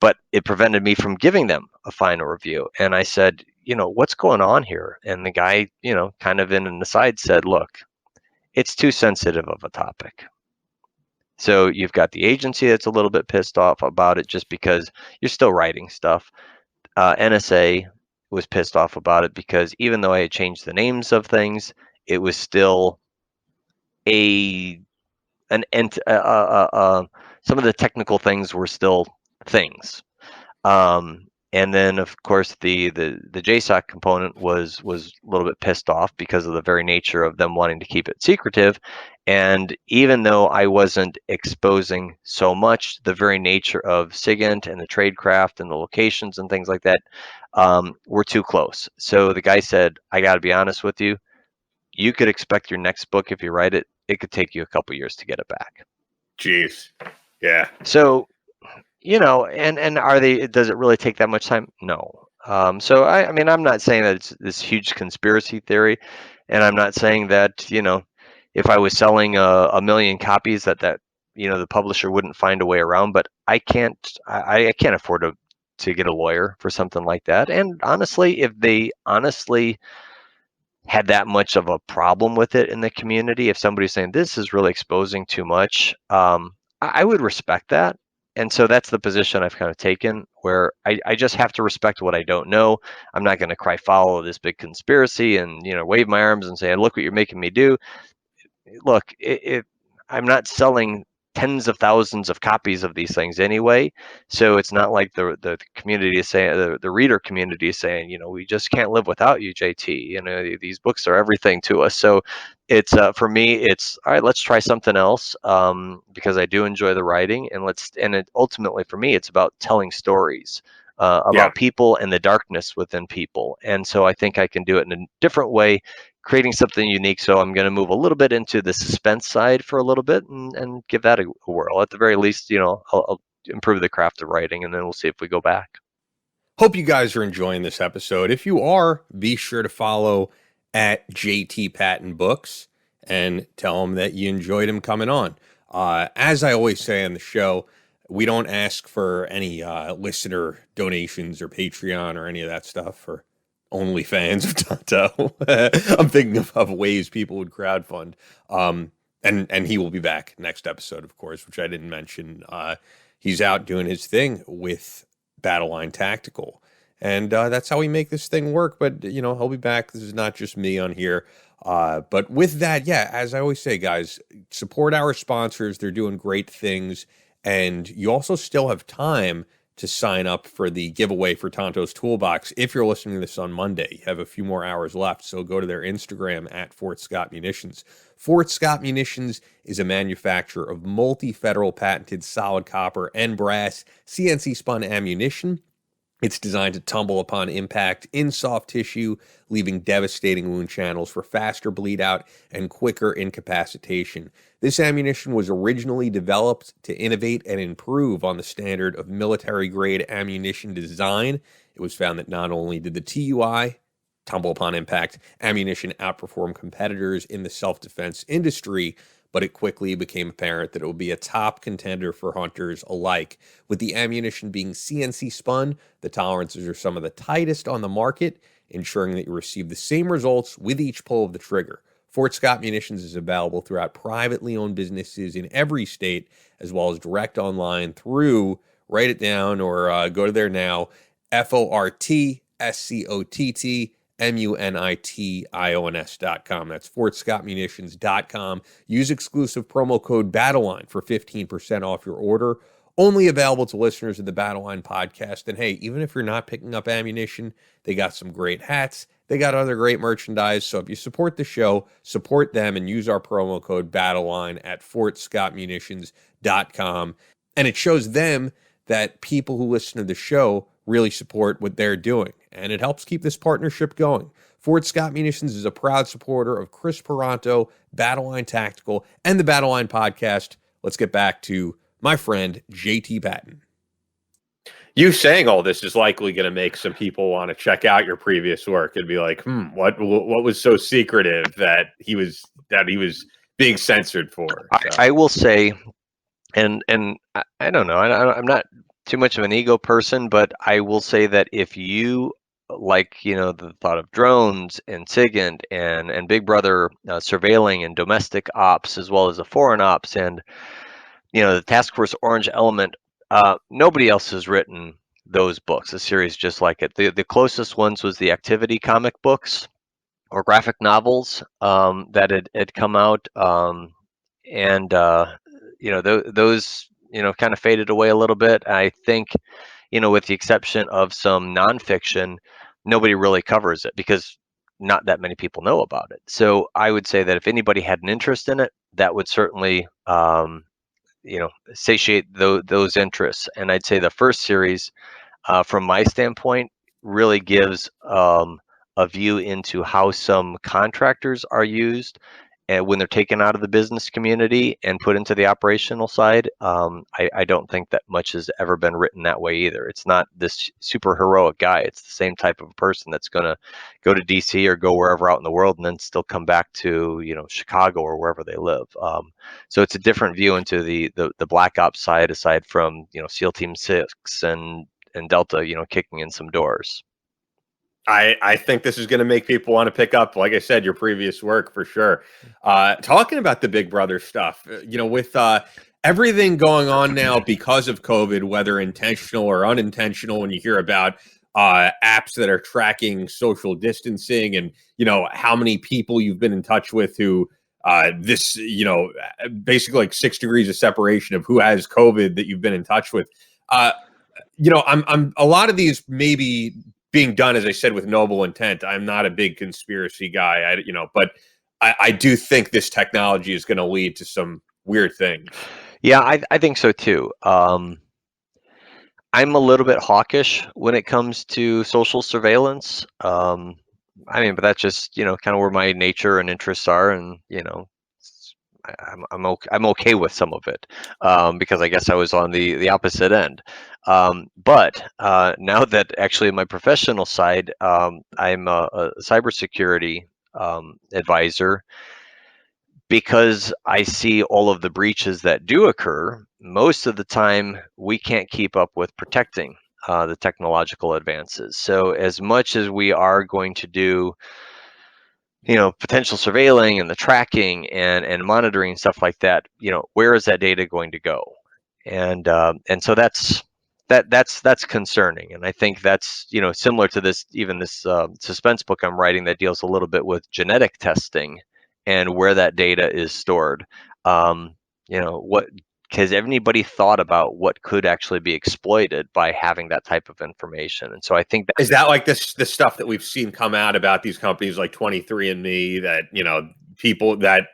But it prevented me from giving them a final review. And I said, what's going on here? And the guy, kind of in an aside said, look, it's too sensitive of a topic. So you've got the agency that's a little bit pissed off about it just because you're still writing stuff. NSA was pissed off about it because even though I had changed the names of things, it was still some of the technical things were still things. And then of course the JSOC component was a little bit pissed off because of the very nature of them wanting to keep it secretive. And even though I wasn't exposing so much, the very nature of SIGINT and the tradecraft and the locations and things like that were too close. So the guy said, I got to be honest with you, you could expect your next book, if you write it, it could take you a couple years to get it back. Jeez. Yeah. So, and does it really take that much time? No. So I mean, I'm not saying that it's this huge conspiracy theory, and I'm not saying that, if I was selling a million copies that the publisher wouldn't find a way around, but I can't afford to get a lawyer for something like that. And honestly, if they honestly had that much of a problem with it in the community, if somebody's saying this is really exposing too much, I would respect that. And so that's the position I've kind of taken, where I just have to respect what I don't know. I'm not going to cry foul of this big conspiracy and, wave my arms and say, look what you're making me do. Look, I'm not selling tens of thousands of copies of these things anyway, so it's not like the community is saying, the reader community is saying, we just can't live without you, JT. These books are everything to us. So it's for me, it's all right. Let's try something else because I do enjoy the writing, and ultimately for me, it's about telling stories about people and the darkness within people, and so I think I can do it in a different way, creating something unique. So I'm going to move a little bit into the suspense side for a little bit and give that a whirl. At the very least, I'll improve the craft of writing, and then we'll see if we go back. Hope you guys are enjoying this episode. If you are, be sure to follow at JT Patten Books and tell him that you enjoyed him coming on. As I always say on the show, We don't ask for any listener donations or Patreon or any of that stuff for OnlyFans of Tonto. I'm thinking of ways people would crowdfund. And he will be back next episode, of course, which I didn't mention. He's out doing his thing with Battleline Tactical. And that's how we make this thing work. But, he'll be back. This is not just me on here. But with that, yeah, as I always say, guys, support our sponsors. They're doing great things. And you also still have time to sign up for the giveaway for Tonto's Toolbox. If you're listening to this on Monday, you have a few more hours left. So go to their Instagram at Fort Scott Munitions. Fort Scott Munitions is a manufacturer of multi-federal patented solid copper and brass CNC spun ammunition. It's designed to tumble upon impact in soft tissue, leaving devastating wound channels for faster bleed out and quicker incapacitation. This ammunition was originally developed to innovate and improve on the standard of military-grade ammunition design. It was found that not only did the TUI, tumble upon impact, ammunition outperform competitors in the self-defense industry, but it quickly became apparent that it would be a top contender for hunters alike. With the ammunition being CNC spun, the tolerances are some of the tightest on the market, ensuring that you receive the same results with each pull of the trigger. Fort Scott Munitions is available throughout privately owned businesses in every state, as well as direct online through, write it down or go to there now, FortScottMunitions.com. That's FortScottMunitions.com. Use exclusive promo code Battleline for 15% off your order. Only available to listeners of the Battleline Podcast. And hey, even if you're not picking up ammunition, they got some great hats. They got other great merchandise. So if you support the show, support them and use our promo code Battleline at FortScottMunitions.com. And it shows them that people who listen to the show really support what they're doing. And it helps keep this partnership going. Fort Scott Munitions is a proud supporter of Chris Peranto, Battleline Tactical, and the Battleline Podcast. Let's get back to my friend, JT Patten. You saying all this is likely going to make some people want to check out your previous work and be like, what was so secretive that he was being censored for? So. I will say, and I don't know, I'm not too much of an ego person, but I will say that if you like, the thought of drones and SIGINT and Big Brother surveilling and domestic ops, as well as the foreign ops and, the Task Force Orange element, nobody else has written those books, a series just like it. The closest ones was the Activity comic books or graphic novels that had come out. Those kind of faded away a little bit. I think, with the exception of some nonfiction, nobody really covers it because not that many people know about it. So I would say that if anybody had an interest in it, that would certainly, satiate those interests. And I'd say the first series, from my standpoint, really gives a view into how some contractors are used and when they're taken out of the business community and put into the operational side. I don't think that much has ever been written that way either. It's not this super heroic guy. It's the same type of person that's going to go to DC or go wherever out in the world and then still come back to, Chicago or wherever they live. So it's a different view into the Black Ops side, aside from, SEAL Team 6 and Delta, kicking in some doors. I think this is going to make people want to pick up, like I said, your previous work for sure. Talking about the Big Brother stuff, with everything going on now because of COVID, whether intentional or unintentional, when you hear about apps that are tracking social distancing and, how many people you've been in touch with who basically like 6 degrees of separation of who has COVID that you've been in touch with. I'm a lot of these maybe being done, as I said, with noble intent. I'm not a big conspiracy guy, but I do think this technology is going to lead to some weird things. Yeah, I think so too. I'm a little bit hawkish when it comes to social surveillance. But that's just, kind of where my nature and interests are. And, I'm okay with some of it because I guess I was on the opposite end. But now that actually in my professional side, I'm a cybersecurity advisor. because I see all of the breaches that do occur, most of the time we can't keep up with protecting the technological advances. So as much as we are going to do, potential surveilling and the tracking and monitoring stuff like that, where is that data going to go? And so that's concerning. And I think that's similar to this suspense book I'm writing that deals a little bit with genetic testing and where that data is stored. What has anybody thought about what could actually be exploited by having that type of information? And so I think is that like the stuff that we've seen come out about these companies like 23andMe, that people that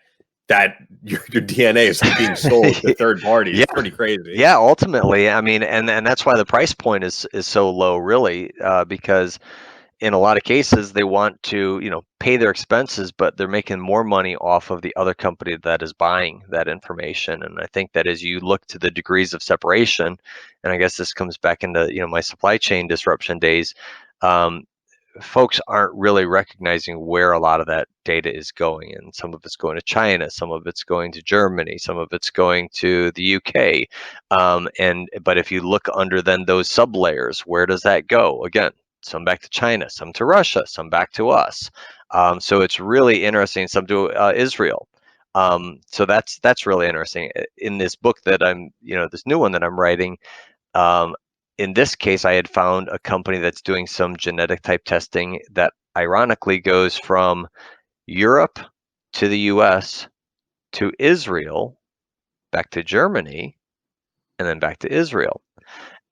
your DNA is being sold to third parties. Yeah. It's pretty crazy. Yeah, ultimately, I mean, and that's why the price point is so low, really, because in a lot of cases they want to pay their expenses, but they're making more money off of the other company that is buying that information. And I think that as you look to the degrees of separation, and I guess this comes back into my supply chain disruption days, folks aren't really recognizing where a lot of that data is going, and some of it's going to China, some of it's going to Germany, some of it's going to the UK, but if you look under then those sub layers, where does that go? Again, some back to China, some to Russia, some back to us. So it's really interesting. Some to Israel. So that's really interesting. In this book that I'm, this new one that I'm writing, in this case, I had found a company that's doing some genetic type testing that ironically goes from Europe to the US to Israel, back to Germany, and then back to Israel.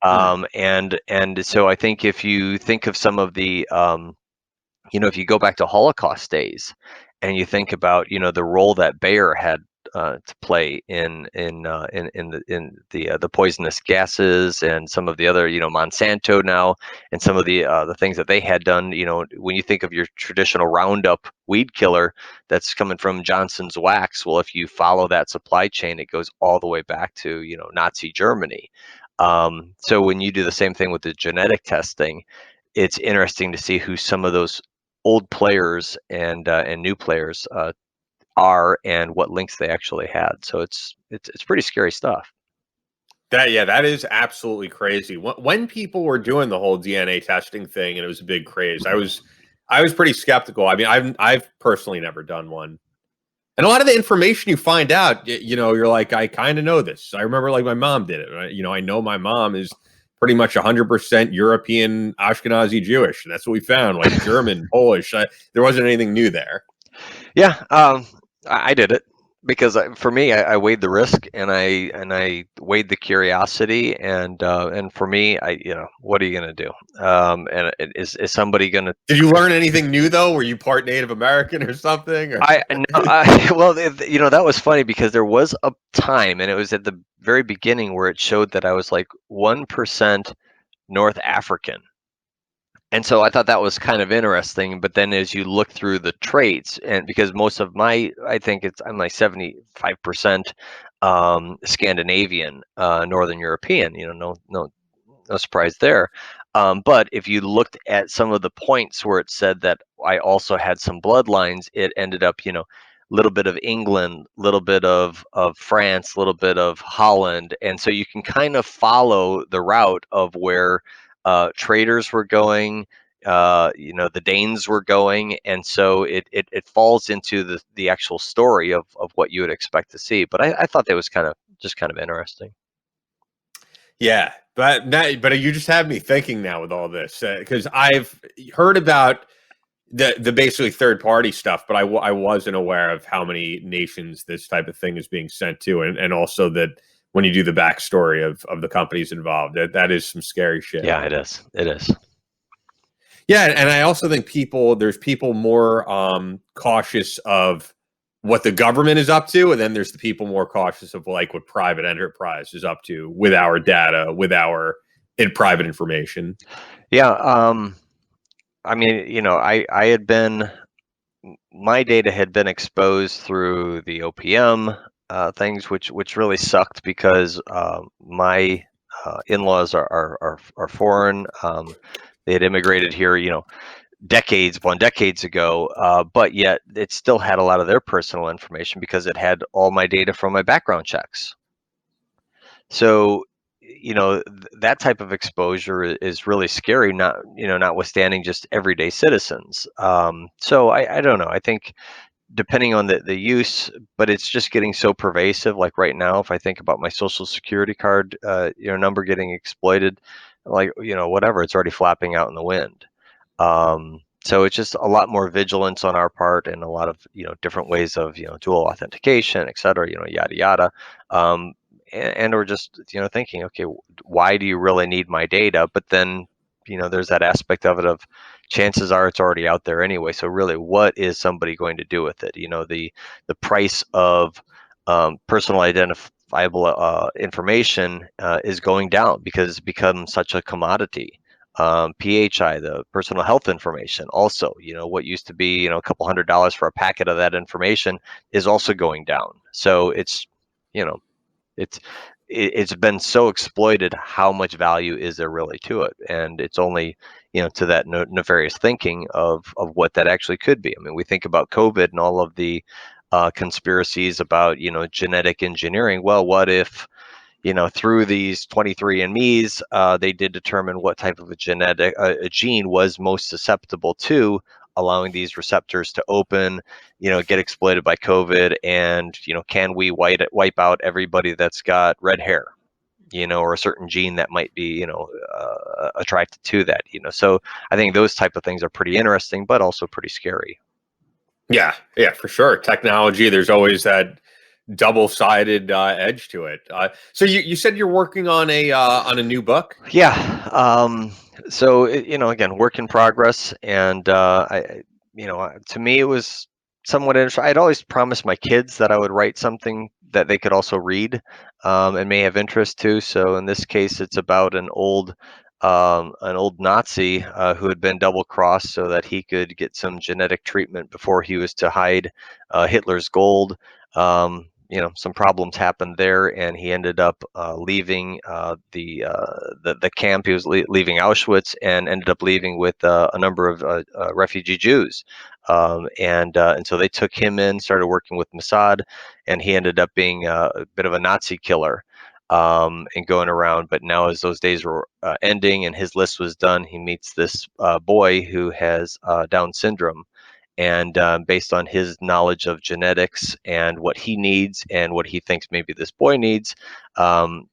And so I think if you think of some of the, if you go back to Holocaust days and you think about, the role that Bayer had to play in the poisonous gases and some of the other, Monsanto now, and some of the things that they had done, when you think of your traditional Roundup weed killer that's coming from Johnson's wax, well, if you follow that supply chain, it goes all the way back to, Nazi Germany. So when you do the same thing with the genetic testing, it's interesting to see who some of those old players and new players are, and what links they actually had. So it's pretty scary stuff. That is absolutely crazy. When people were doing the whole DNA testing thing and it was a big craze, I was pretty skeptical. I mean, I've personally never done one. And a lot of the information you find out, you're like, I kind of know this. I remember like my mom did it. I know my mom is pretty much 100% European, Ashkenazi Jewish. And that's what we found, like German, Polish. There wasn't anything new there. Yeah, I did it because for me, I weighed the risk and I weighed the curiosity, and for me, what are you gonna do? And is somebody gonna? Did you learn anything new though? Were you part Native American or something? Or? Well, that was funny because there was a time, and it was at the very beginning, where it showed that I was like 1% North African. And so I thought that was kind of interesting. But then as you look through the traits, and because most of I'm like 75% Scandinavian, Northern European, no surprise there. But if you looked at some of the points where it said that I also had some bloodlines, it ended up, a little bit of England, a little bit of France, a little bit of Holland. And so you can kind of follow the route of where traders were going, the Danes were going, and so it falls into the actual story of what you would expect to see. But I thought that was kind of interesting. Yeah, but you just have me thinking now with all this, because I've heard about the basically third party stuff, but I wasn't aware of how many nations this type of thing is being sent to, and also that when you do the backstory of the companies involved, that is some scary shit. Yeah, it is. Yeah, and I also think there's people more cautious of what the government is up to, and then there's the people more cautious of like what private enterprise is up to with our data, with our private information. Yeah, I mean, I had been, my data had been exposed through the OPM things, which really sucked because my in-laws are foreign. They had immigrated here, decades ago, but yet it still had a lot of their personal information because it had all my data from my background checks. So, that type of exposure is really scary, notwithstanding just everyday citizens. So I don't know. I think depending on the use, but it's just getting so pervasive. Like right now, if I think about my social security card, number getting exploited, like, whatever, it's already flapping out in the wind. So it's just a lot more vigilance on our part, and a lot of, different ways of, dual authentication, et cetera, yada, yada. And we're just, thinking, okay, why do you really need my data? But then, there's that aspect of it of chances are it's already out there anyway. So really, what is somebody going to do with it? The price of personal identifiable information is going down because it's become such a commodity. PHI, the personal health information, also, what used to be, a couple $100 for a packet of that information is also going down. So it's, it's been so exploited. How much value is there really to it? And it's only, to that nefarious thinking of what that actually could be. I mean, we think about COVID and all of the conspiracies about, genetic engineering. Well, what if, through these 23andMe's, they did determine what type of a gene was most susceptible to allowing these receptors to open, get exploited by COVID, and can we wipe out everybody that's got red hair, or a certain gene that might be, attracted to that, So I think those type of things are pretty interesting, but also pretty scary. Yeah, for sure. Technology, there's always that double-sided edge to it. So you said you're working on a new book? Yeah. So again, work in progress, and to me it was somewhat interesting. I'd always promised my kids that I would write something that they could also read and may have interest to. So in this case, it's about an old Nazi who had been double-crossed so that he could get some genetic treatment before he was to hide Hitler's gold. Some problems happened there, and he ended up leaving the camp. He was leaving Auschwitz, and ended up leaving with a number of refugee Jews. And so they took him in, started working with Mossad, and he ended up being a bit of a Nazi killer. And going around. But now, as those days were ending and his list was done, he meets this boy who has Down syndrome. And based on his knowledge of genetics and what he needs and what he thinks maybe this boy needs,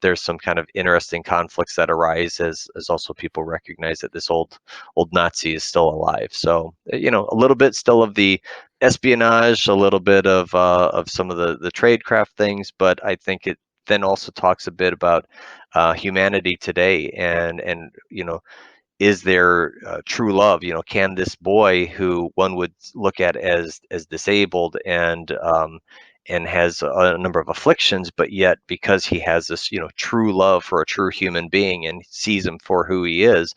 there's some kind of interesting conflicts that arise as also people recognize that this old Nazi is still alive. So, a little bit still of the espionage, a little bit of some of the tradecraft things, but I think it then also talks a bit about humanity today, and is there true love? Can this boy, who one would look at as disabled and has a number of afflictions, but yet because he has this true love for a true human being and sees him for who he is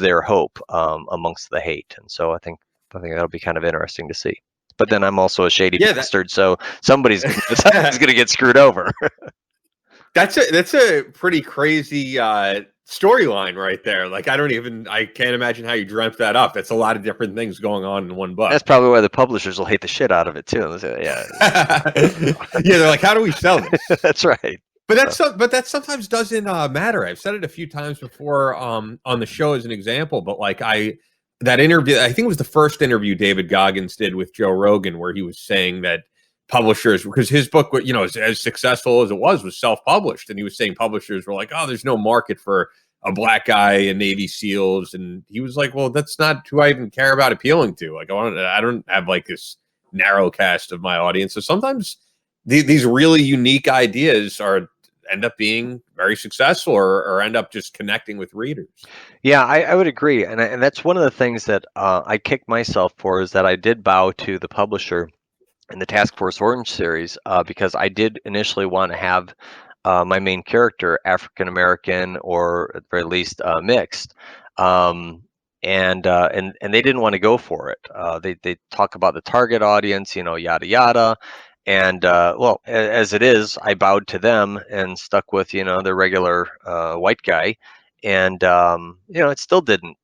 there hope amongst the hate? And so I think that'll be kind of interesting to see. But then I'm also a shady bastard, so somebody's going to get screwed over. That's a pretty crazy storyline right there. Like, I can't imagine how you dreamt that up. That's a lot of different things going on in one book. That's probably why the publishers will hate the shit out of it too. Yeah. They're like, how do we sell this? That's right. But that sometimes doesn't matter. I've said it a few times before on the show as an example, but like that interview, I think it was the first interview David Goggins did with Joe Rogan, where he was saying that publishers, because his book, as successful as it was self-published, and he was saying publishers were like, oh, there's no market for a black guy in Navy SEALs, and he was like, well, that's not who I even care about appealing to. Like, I don't have like this narrow cast of my audience. So sometimes these really unique ideas end up being very successful, or end up just connecting with readers. Yeah, I would agree, and that's one of the things that I kick myself for, is that I did bow to the publisher in the Task Force Orange series, because I did initially want to have my main character African American, or at the very least mixed, and they didn't want to go for it. They talk about the target audience, yada yada, and well, as it is, I bowed to them and stuck with the regular white guy, and it still didn't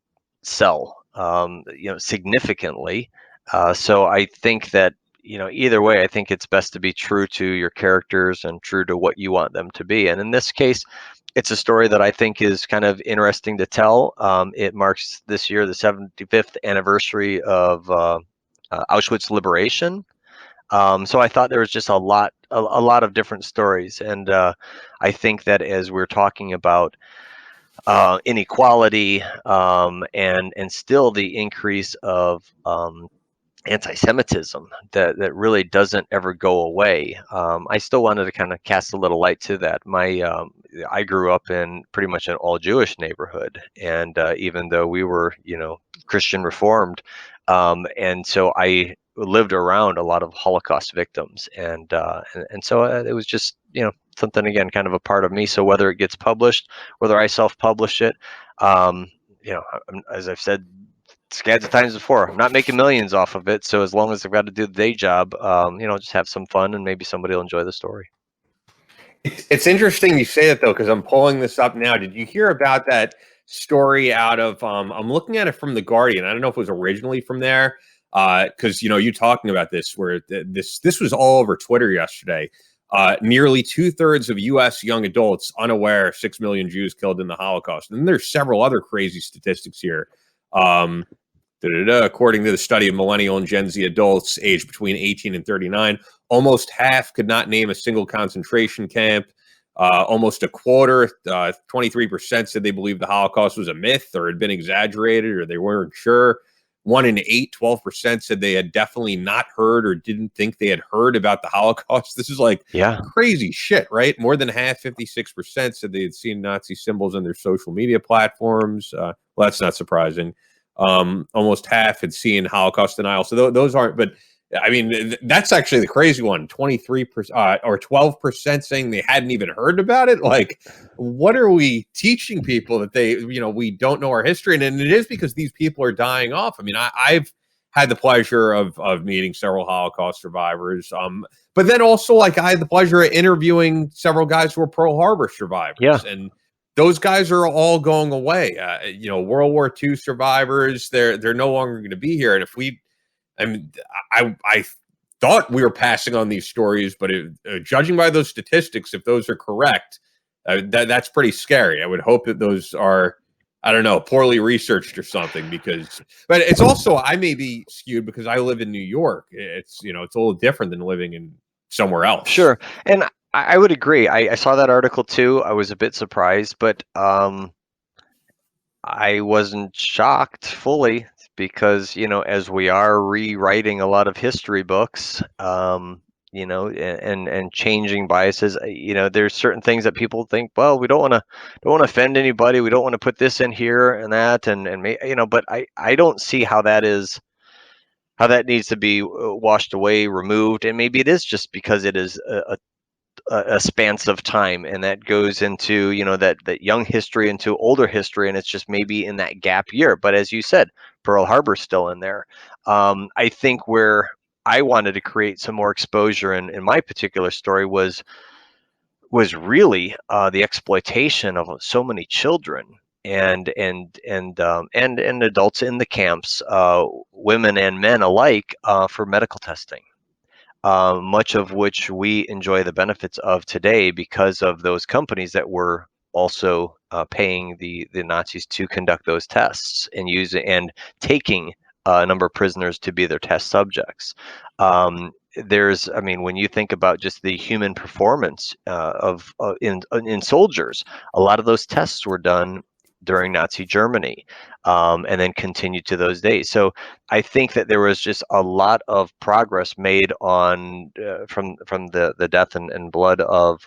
sell significantly. So I think that, either way, I think it's best to be true to your characters and true to what you want them to be. And in this case, it's a story that I think is kind of interesting to tell. It marks this year the 75th anniversary of Auschwitz liberation. So I thought there was just a lot of different stories, and I think that as we're talking about inequality and still the increase of anti-Semitism that really doesn't ever go away. I still wanted to kind of cast a little light to that. I grew up in pretty much an all Jewish neighborhood, and even though we were, Christian Reformed, and so I lived around a lot of Holocaust victims, and so it was just, something, again, kind of a part of me. So whether it gets published, whether I self-publish it, as I've said scads of times before, I'm not making millions off of it. So as long as I've got to do the day job, just have some fun, and maybe somebody will enjoy the story. It's interesting you say that, though, because I'm pulling this up now. Did you hear about that story out of, I'm looking at it from The Guardian. I don't know if it was originally from there, because, you talking about this, where this was all over Twitter yesterday. Nearly 2/3 of U.S. young adults unaware of 6 million Jews killed in the Holocaust. And there's several other crazy statistics here. According to the study of millennial and Gen Z adults aged between 18 and 39, almost half could not name a single concentration camp. Almost a quarter, 23%, said they believed the Holocaust was a myth or had been exaggerated, or they weren't sure. 1 in 8, 12%, said they had definitely not heard or didn't think they had heard about the Holocaust. This is crazy shit, right? More than half, 56%, said they had seen Nazi symbols on their social media platforms. Well, that's not surprising. Almost half had seen Holocaust denial. So those aren't, but I mean, that's actually the crazy one. 23% or 12% saying they hadn't even heard about it. Like, what are we teaching people that we don't know our history? And it is because these people are dying off. I mean, I've had the pleasure of meeting several Holocaust survivors. But then also, I had the pleasure of interviewing several guys who were Pearl Harbor survivors. Yeah. And those guys are all going away. World War II survivors, they're no longer going to be here. And I thought we were passing on these stories, but judging by those statistics, if those are correct, that's pretty scary. I would hope that those are, I don't know, poorly researched or something, but it's also, I may be skewed because I live in New York. It's a little different than living in somewhere else. Sure. And I would agree. I saw that article too. I was a bit surprised, but I wasn't shocked fully because, as we are rewriting a lot of history books, and changing biases, there's certain things that people think, well, we don't want to offend anybody. We don't want to put this in here and that, but I don't see how that needs to be washed away, removed. And maybe it is just because it is a span of time, and that goes into that young history into older history, and it's just maybe in that gap year. But as you said, Pearl Harbor's still in there. I think where I wanted to create some more exposure in my particular story was really the exploitation of so many children and adults in the camps, women and men alike, for medical testing. Much of which we enjoy the benefits of today because of those companies that were also paying the Nazis to conduct those tests and taking a number of prisoners to be their test subjects. When you think about just the human performance in soldiers, a lot of those tests were done during Nazi Germany, and then continued to those days. So I think that there was just a lot of progress made on from the death and blood of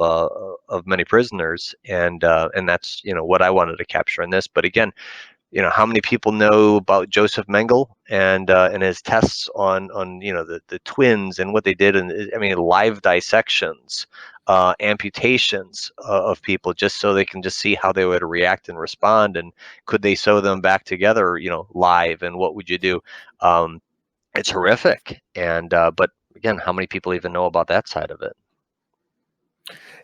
many prisoners, and that's what I wanted to capture in this. But again, how many people know about Joseph Mengele and his tests on the twins and what they did, and live dissections, amputations of people, just so they can just see how they would react and respond, and could they sew them back together live, and what would you do? It's horrific. And but again, how many people even know about that side of it?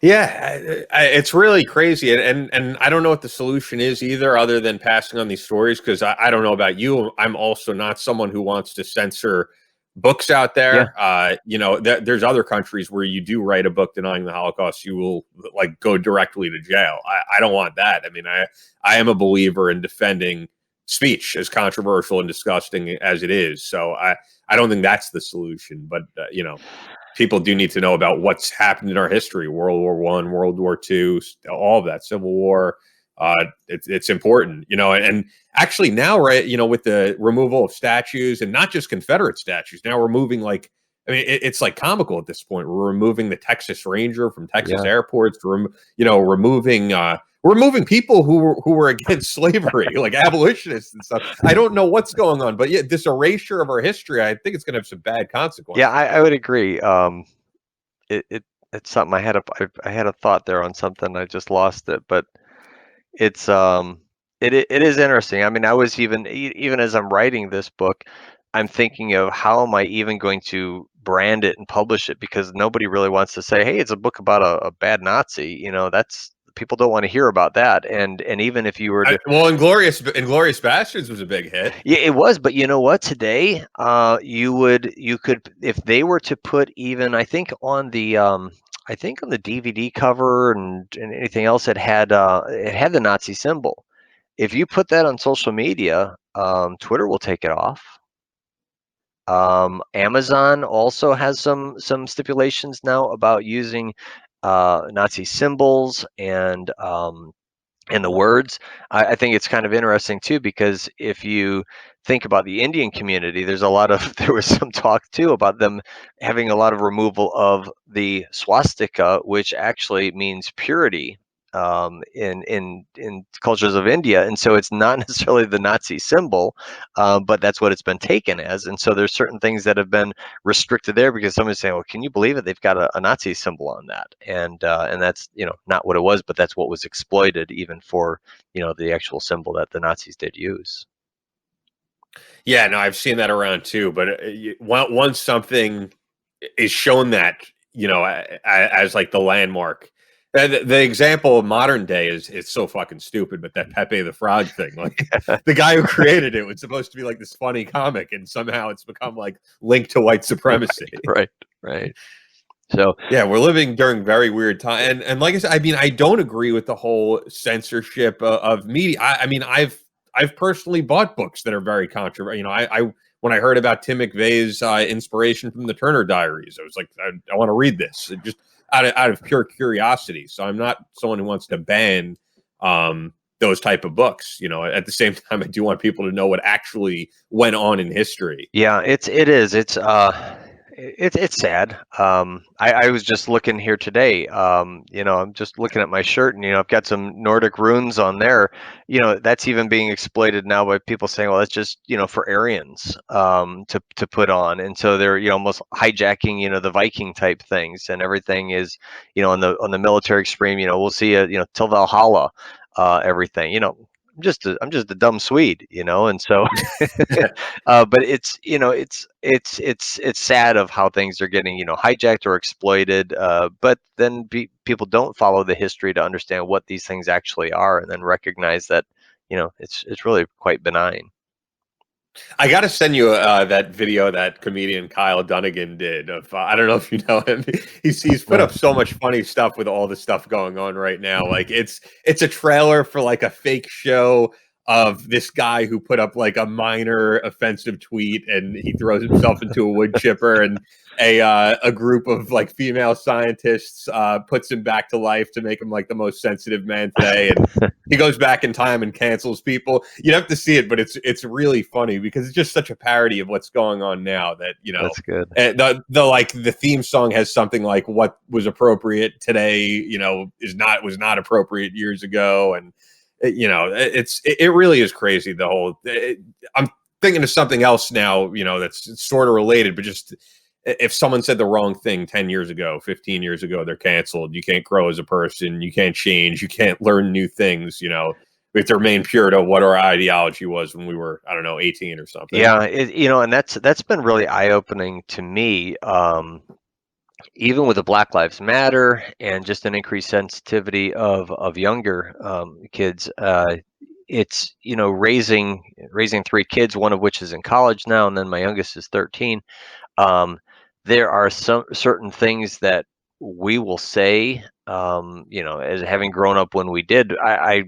Yeah, it's really crazy, and I don't know what the solution is either, other than passing on these stories. Because I don't know about you, I'm also not someone who wants to censor books out Yeah. there. There's other countries where you do write a book denying the Holocaust, you will like go directly to jail. I don't want that. I mean, I am a believer in defending speech, as controversial and disgusting as it is. So I don't think that's the solution, but people do need to know about what's happened in our history: World War I, World War II, all of that, Civil War. It's important, and actually now, right, with the removal of statues, and not just Confederate statues, now we're moving it's like comical at this point. We're removing the Texas Ranger from Texas airports, removing people who were against slavery, like abolitionists and stuff. I don't know what's going on, but yeah, this erasure of our history, I think it's going to have some bad consequences. Yeah, I would agree. It's something I had a thought there on something. I just lost it, but it's it is interesting. I mean, I was even as I'm writing this book, I'm thinking of how am I even going to brand it and publish it, because nobody really wants to say, hey, it's a book about a bad Nazi. That's people don't want to hear about that. And even if you were to Inglorious Bastards was a big hit. Yeah, it was, but you know what? Today, you could, if they were to put even, I think on the DVD cover and anything else, it had the Nazi symbol. If you put that on social media, Twitter will take it off. Amazon also has some stipulations now about using Nazi symbols and the words. I think it's kind of interesting too, because if you think about the Indian community, there was some talk too about them having a lot of removal of the swastika, which actually means purity in cultures of India, and so it's not necessarily the Nazi symbol, but that's what it's been taken as. And so there's certain things that have been restricted there, because somebody's saying, well, can you believe it, they've got a Nazi symbol on that, and that's not what it was, but that's what was exploited even for the actual symbol that the Nazis did use. Yeah, no, I've seen that around too, but once something is shown that as like the landmark. The example of modern day is so fucking stupid, but that Pepe the Frog thing, like the guy who created it was supposed to be like this funny comic, and somehow it's become like linked to white supremacy. Right. So yeah, we're living during very weird time, and like I said, I mean, I don't agree with the whole censorship of media. I mean, I've personally bought books that are very controversial. I when I heard about Tim McVeigh's inspiration from the Turner Diaries, I was like, I want to read this. It just out of pure curiosity. So I'm not someone who wants to ban those type of books. At the same time, I do want people to know what actually went on in history. Yeah, it is. It's sad. I was just looking here today. I'm just looking at my shirt, and I've got some Nordic runes on there. That's even being exploited now by people saying, well, that's just for Aryans to put on, and so they're almost hijacking the Viking type things, and everything is on the military extreme. We'll see till Valhalla, everything. I'm just a dumb Swede, and so, but it's sad of how things are getting hijacked or exploited. But then people don't follow the history to understand what these things actually are, and then recognize that it's really quite benign. I got to send you that video that comedian Kyle Dunnigan did. Of I don't know if you know him. He's put up so much funny stuff with all the stuff going on right now. Like it's a trailer for like a fake show of this guy who put up like a minor offensive tweet, and he throws himself into a wood chipper, and a group of like female scientists puts him back to life to make him like the most sensitive man today, and he goes back in time and cancels people. You have to see it, but it's really funny because it's just such a parody of what's going on now that that's good. The theme song has something like what was appropriate today was not appropriate years ago, and it really is crazy. The whole I'm thinking of something else now that's sort of related, but just if someone said the wrong thing 10 years ago, 15 years ago, they're canceled. You can't grow as a person. You can't change. You can't learn new things. We have to remain pure to what our ideology was when we were, I don't know, 18 or something. Yeah, and that's been really eye-opening to me. even with the Black Lives Matter and just an increased sensitivity of younger kids, it's raising three kids, one of which is in college now, and then my youngest is 13. Um, there are some certain things that we will say, as having grown up when we did. I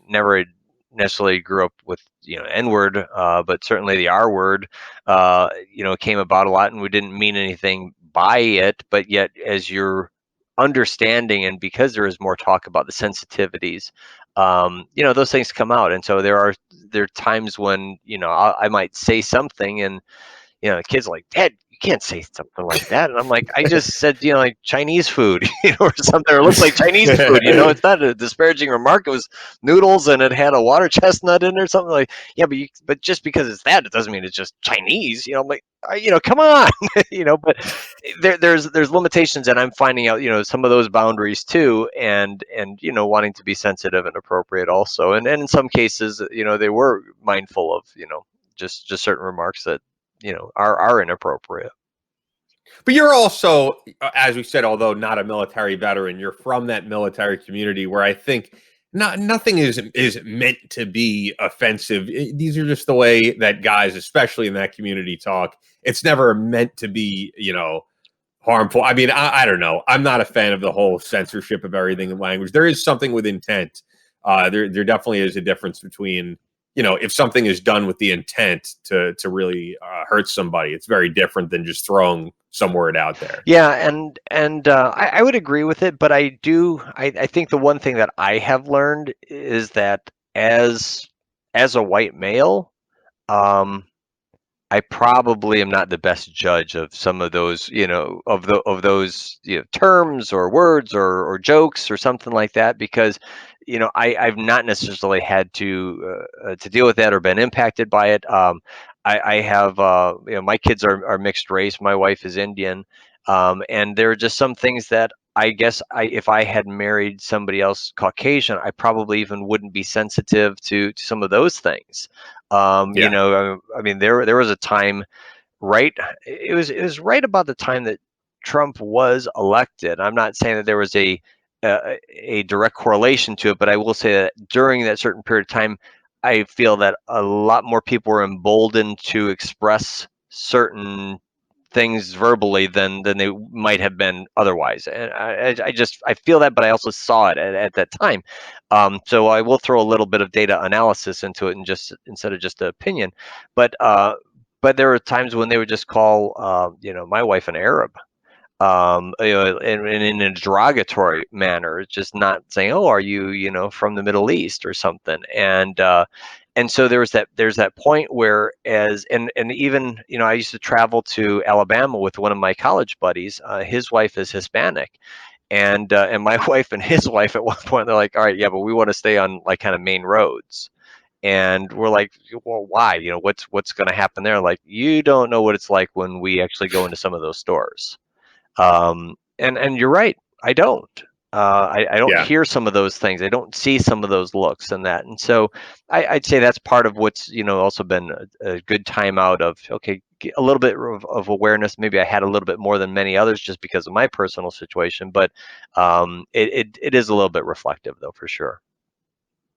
never necessarily grew up with N-word, but certainly the R word, came about a lot, and we didn't mean anything by it. But yet, as you're understanding, and because there is more talk about the sensitivities, those things come out, and so there are times when I might say something, and the kid's like, "Dad, you can't say something like that." And I'm like, "I just said, like Chinese food, or something, or it looks like Chinese food. It's not a disparaging remark. It was noodles and it had a water chestnut in it or something." Like, yeah, but just because it's that, it doesn't mean it's just Chinese. I'm like, come on, But there's limitations, and I'm finding out, some of those boundaries too, and wanting to be sensitive and appropriate also. And in some cases, they were mindful of, just certain remarks that are inappropriate. But you're also, as we said, although not a military veteran, you're from that military community where I think nothing is meant to be offensive. These are just the way that guys, especially in that community, talk. It's never meant to be, harmful. I mean, I don't know. I'm not a fan of the whole censorship of everything in language. There is something with intent. There definitely is a difference between, if something is done with the intent to really hurt somebody. It's very different than just throwing some word out there. Yeah, and I would agree with it, but I think the one thing that I have learned is that as a white male, I probably am not the best judge of some of those, of those terms or words or jokes or something like that, because I've not necessarily had to deal with that or been impacted by it. I have my kids are mixed race. My wife is Indian, and there are just some things that I guess if I had married somebody else Caucasian, I probably even wouldn't be sensitive to some of those things. Yeah. I mean, there was a time, right? It was right about the time that Trump was elected. I'm not saying that there was a direct correlation to it, but I will say that during that certain period of time, I feel that a lot more people were emboldened to express certain things verbally than they might have been otherwise. And I feel that, but I also saw it at that time. So I will throw a little bit of data analysis into it, and just instead of just an opinion. But there were times when they would just call my wife an Arab, in a derogatory manner, just not saying, "Oh, are you from the Middle East or something?" And so there's that point where, and even I used to travel to Alabama with one of my college buddies. His wife is Hispanic, and my wife and his wife at one point, they're like, "All right, yeah, but we want to stay on like kind of main roads." And we're like, "Well, why? What's going to happen there?" Like, you don't know what it's like when we actually go into some of those stores. And you're right. I don't. I don't hear some of those things. I don't see some of those looks and that. And so I'd say that's part of what's also been a good time out of, okay, a little bit of awareness. Maybe I had a little bit more than many others just because of my personal situation, but it is a little bit reflective though, for sure.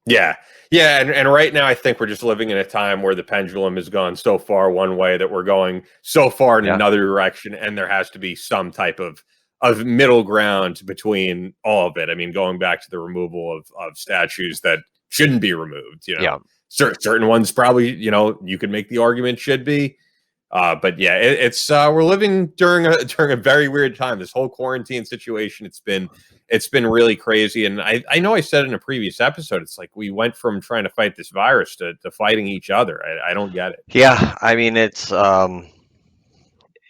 Yeah. And right now I think we're just living in a time where the pendulum has gone so far one way that we're going so far in another direction, and there has to be some type of middle ground between all of it. I mean, going back to the removal of statues that shouldn't be removed, certain ones probably, you could make the argument should be. But yeah, it's we're living during a very weird time. This whole quarantine situation, it's been really crazy. And I know I said in a previous episode, it's like we went from trying to fight this virus to fighting each other. I don't get it. Yeah, I mean, it's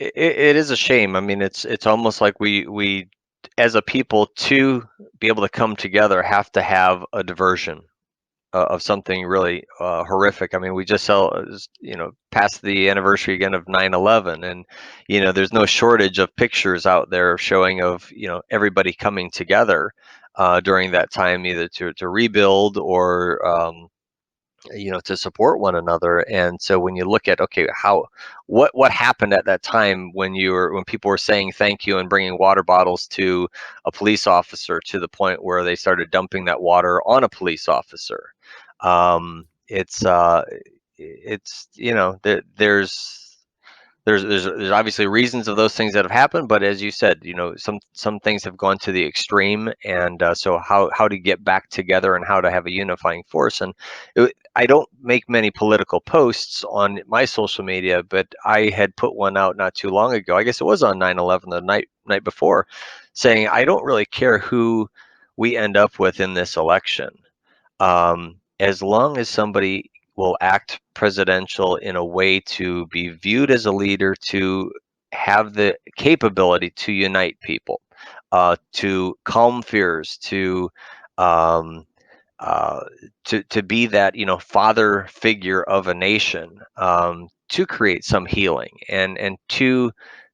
it is a shame. I mean, it's almost like we as a people, to be able to come together, have to have a diversion of something really horrific. I mean, we just passed the anniversary again of 9/11, and there's no shortage of pictures out there showing of everybody coming together during that time, either to rebuild or to support one another. And so when you look at, okay, what happened at that time when people were saying thank you and bringing water bottles to a police officer, to the point where they started dumping that water on a police officer. There's obviously reasons of those things that have happened, but as you said, some things have gone to the extreme, and so how to get back together and how to have a unifying force. And I don't make many political posts on my social media, but I had put one out not too long ago. I guess it was on 9/11, the night before, saying I don't really care who we end up with in this election, as long as somebody will act presidential in a way to be viewed as a leader, to have the capability to unite people, to calm fears, um, to be that father figure of a nation, to create some healing, and to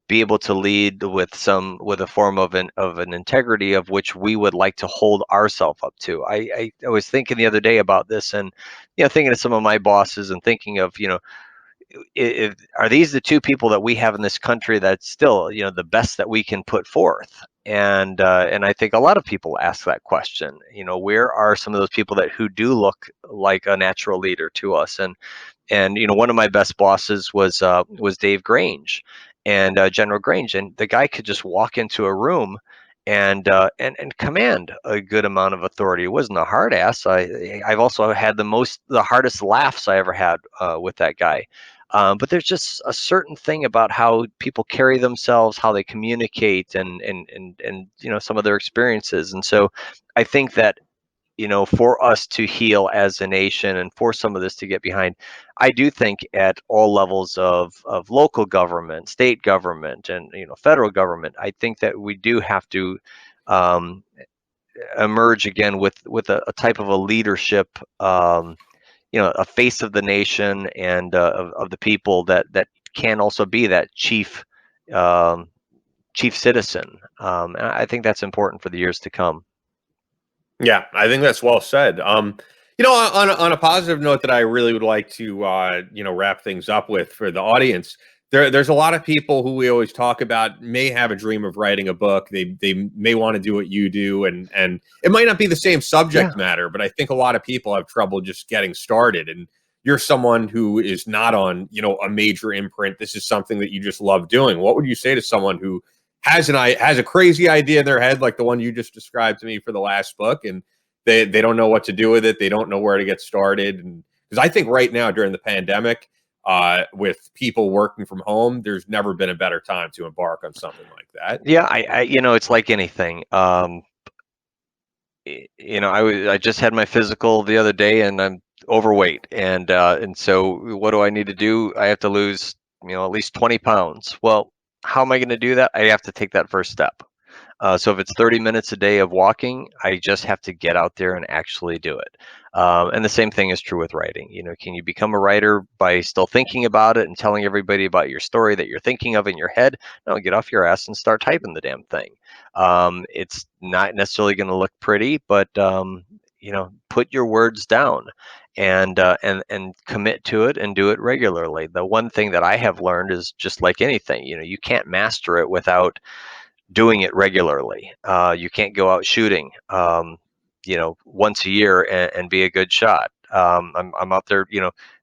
be able to lead with a form of an integrity of which we would like to hold ourselves up to. I was thinking the other day about this, and thinking of some of my bosses, and thinking of are these the two people that we have in this country that's still the best that we can put forth? And I think a lot of people ask that question. Where are some of those people who do look like a natural leader to us? And one of my best bosses was Dave Grange, and General Grange, and the guy could just walk into a room and command a good amount of authority. It wasn't a hard ass. I've also had the hardest laughs I ever had with that guy. But there's just a certain thing about how people carry themselves, how they communicate, and some of their experiences. And so I think that for us to heal as a nation, and for some of this to get behind, I do think at all levels of local government, state government, and federal government, I think that we do have to um, emerge again with a type of a leadership, a face of the nation, and of the people that can also be that um, chief citizen. And I think that's important for the years to come. Yeah, I think that's well said. On a positive note that I really would like to wrap things up with for the audience. There's a lot of people who we always talk about may have a dream of writing a book. They may want to do what you do, and it might not be the same subject matter, but I think a lot of people have trouble just getting started. And you're someone who is not on a major imprint. This is something that you just love doing. What would you say to someone who has a crazy idea in their head, like the one you just described to me for the last book, and they don't know what to do with it, they don't know where to get started? And because I think right now during the pandemic, with people working from home, there's never been a better time to embark on something like that. Yeah, I it's like anything. I just had my physical the other day, and I'm overweight, and so what do I need to do? I have to lose at least 20 pounds. Well, how am I going to do that? I have to take that first step. So if it's 30 minutes a day of walking, I just have to get out there and actually do it. And the same thing is true with writing. Can you become a writer by still thinking about it and telling everybody about your story that you're thinking of in your head? No, get off your ass and start typing the damn thing. It's not necessarily going to look pretty, but put your words down and commit to it and do it regularly. The one thing that I have learned is, just like anything, you can't master it without doing it regularly. You can't go out shooting, once a year and be a good shot. I'm out there,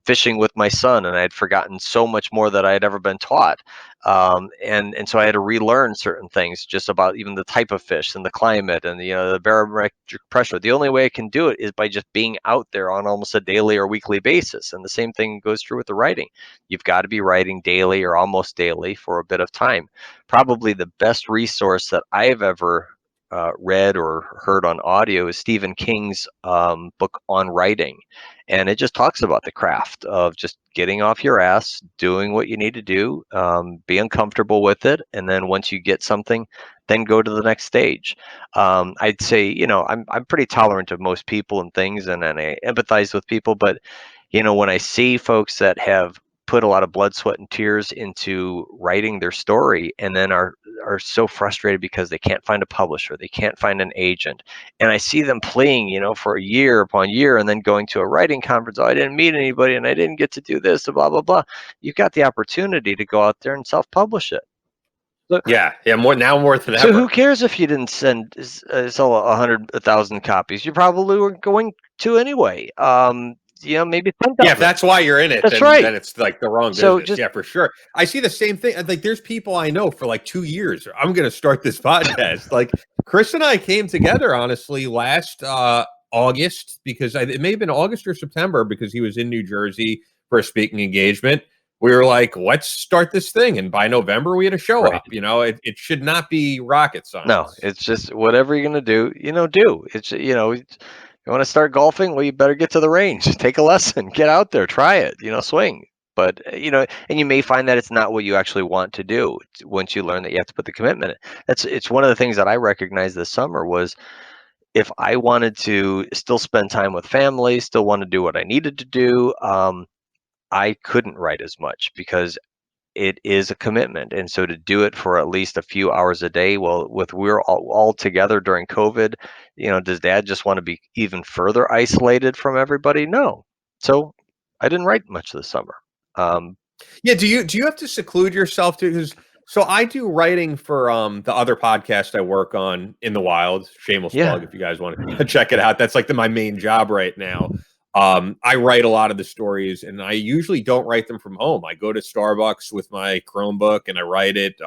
fishing with my son, and I had forgotten so much more that I had ever been taught. And so I had to relearn certain things just about even the type of fish and the climate and the barometric pressure. The only way I can do it is by just being out there on almost a daily or weekly basis. And the same thing goes true with the writing. You've got to be writing daily or almost daily for a bit of time. Probably the best resource that I've ever read or heard on audio is Stephen King's book on writing. And it just talks about the craft of just getting off your ass, doing what you need to do, be uncomfortable with it. And then once you get something, then go to the next stage. I'd say, I'm pretty tolerant of most people and things, and I empathize with people. But, when I see folks that have put a lot of blood, sweat, and tears into writing their story, and then are so frustrated because they can't find a publisher, they can't find an agent. And I see them playing, for a year upon year, and then going to a writing conference. Oh, I didn't meet anybody, and I didn't get to do this, and blah blah blah. You've got the opportunity to go out there and self-publish it. Yeah, more than ever. So who cares if you didn't sell 100,000 copies? You probably were going to anyway. Maybe 10,000. Yeah, if that's why you're in it, that's then, right. Then it's like the wrong business. Yeah, for sure. I see the same thing. Like, there's people I know for like 2 years. I'm going to start this podcast. Like, Chris and I came together, honestly, last August, because it may have been August or September, because he was in New Jersey for a speaking engagement. We were like, let's start this thing. And by November, we had a show up. It should not be rocket science. No, it's just whatever you're going to do, do. It's, you want to start golfing? Well, you better get to the range, take a lesson, get out there, try it, swing. But, and you may find that it's not what you actually want to do once you learn that you have to put the commitment in. It's one of the things that I recognized this summer was, if I wanted to still spend time with family, still want to do what I needed to do, I couldn't write as much because it is a commitment. And so to do it for at least a few hours a day, we're all together during COVID, does Dad just want to be even further isolated from everybody? No. So I didn't write much this summer. Yeah. Do you have to seclude yourself too? Because so I do writing for the other podcast I work on, In the Wild. Shameless plug if you guys want to check it out. That's like my main job right now. I write a lot of the stories, and I usually don't write them from home. I go to Starbucks with my Chromebook and I write it.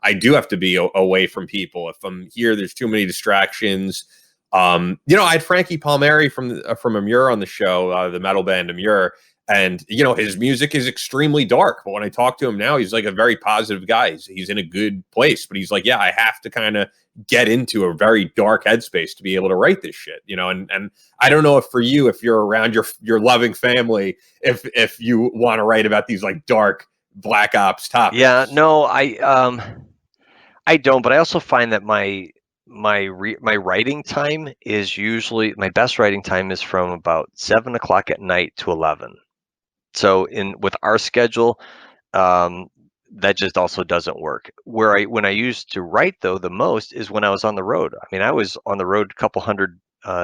I do have to be away from people. If I'm here, there's too many distractions. I had Frankie Palmieri from Amur on the show, the metal band Amur, and his music is extremely dark. But when I talk to him now, he's like a very positive guy. He's in a good place. But he's like, yeah, I have to kind of get into a very dark headspace to be able to write this shit, and I don't know if for you, if you're around your loving family, if you want to write about these like dark black ops topics. Yeah, no, I don't, but I also find that my writing time is usually, my best writing time is from about 7 o'clock at night to 11. So with our schedule, that just also doesn't work. When I used to write though the most is when I was on the road. I mean, I was on the road a couple hundred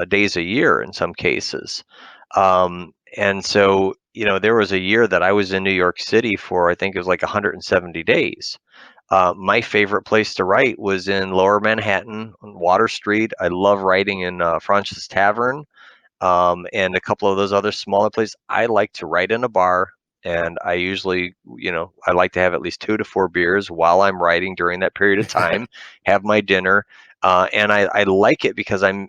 days a year in some cases. And so, there was a year that I was in New York City for, I think it was like 170 days. My favorite place to write was in Lower Manhattan on Water Street. I love writing in Francis Tavern and a couple of those other smaller places. I like to write in a bar. And I usually, I like to have at least 2 to 4 beers while I'm writing during that period of time, have my dinner. And I like it because I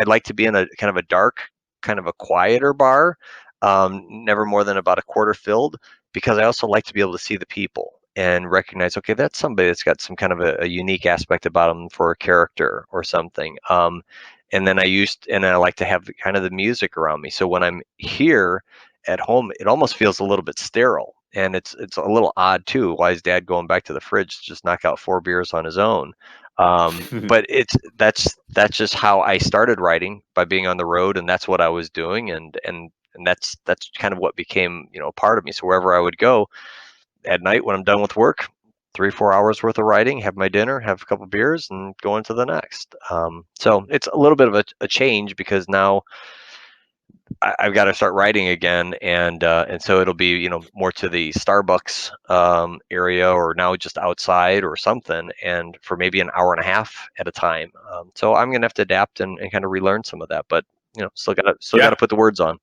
like to be in a kind of a dark, kind of a quieter bar, never more than about a quarter filled, because I also like to be able to see the people and recognize, okay, that's somebody that's got some kind of a unique aspect about them for a character or something. And then I like to have kind of the music around me. So when I'm here at home, it almost feels a little bit sterile, and it's a little odd too. Why is Dad going back to the fridge to just knock out 4 beers on his own? But that's just how I started writing, by being on the road, and that's what I was doing, and that's kind of what became a part of me. So wherever I would go at night when I'm done with work, 3-4 hours worth of writing, have my dinner, have a couple beers, and go into the next. So it's a little bit of a change, because now I've got to start writing again, and so it'll be more to the Starbucks area, or now just outside or something, and for maybe an hour and a half at a time. So I'm gonna have to adapt and kind of relearn some of that, but still gotta put the words on.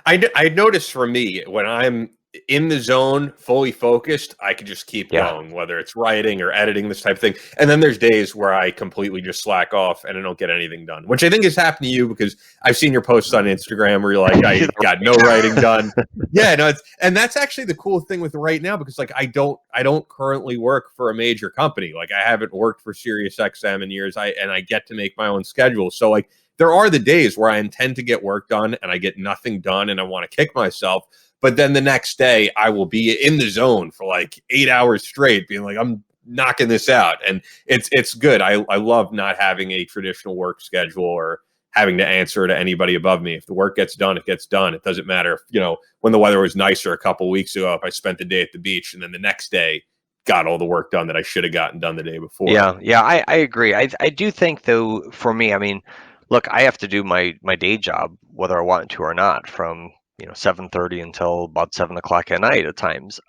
I noticed for me, when I'm in the zone, fully focused, I could just keep going, whether it's writing or editing, this type of thing. And then there's days where I completely just slack off and I don't get anything done, which I think has happened to you, because I've seen your posts on Instagram where you're like, I got no writing done. Yeah, no, and that's actually the cool thing with right now, because like I don't currently work for a major company. Like, I haven't worked for SiriusXM in years. I get to make my own schedule. So like, there are the days where I intend to get work done and I get nothing done and I want to kick myself. But then the next day I will be in the zone for like 8 hours straight, being like, I'm knocking this out. And it's good. I love not having a traditional work schedule or having to answer to anybody above me. If the work gets done, it gets done. It doesn't matter if, when the weather was nicer a couple of weeks ago, if I spent the day at the beach and then the next day got all the work done that I should have gotten done the day before. Yeah, I agree. I do think, though, for me, I mean, look, I have to do my day job whether I want to or not, from 7:30 until about 7 o'clock at night at times.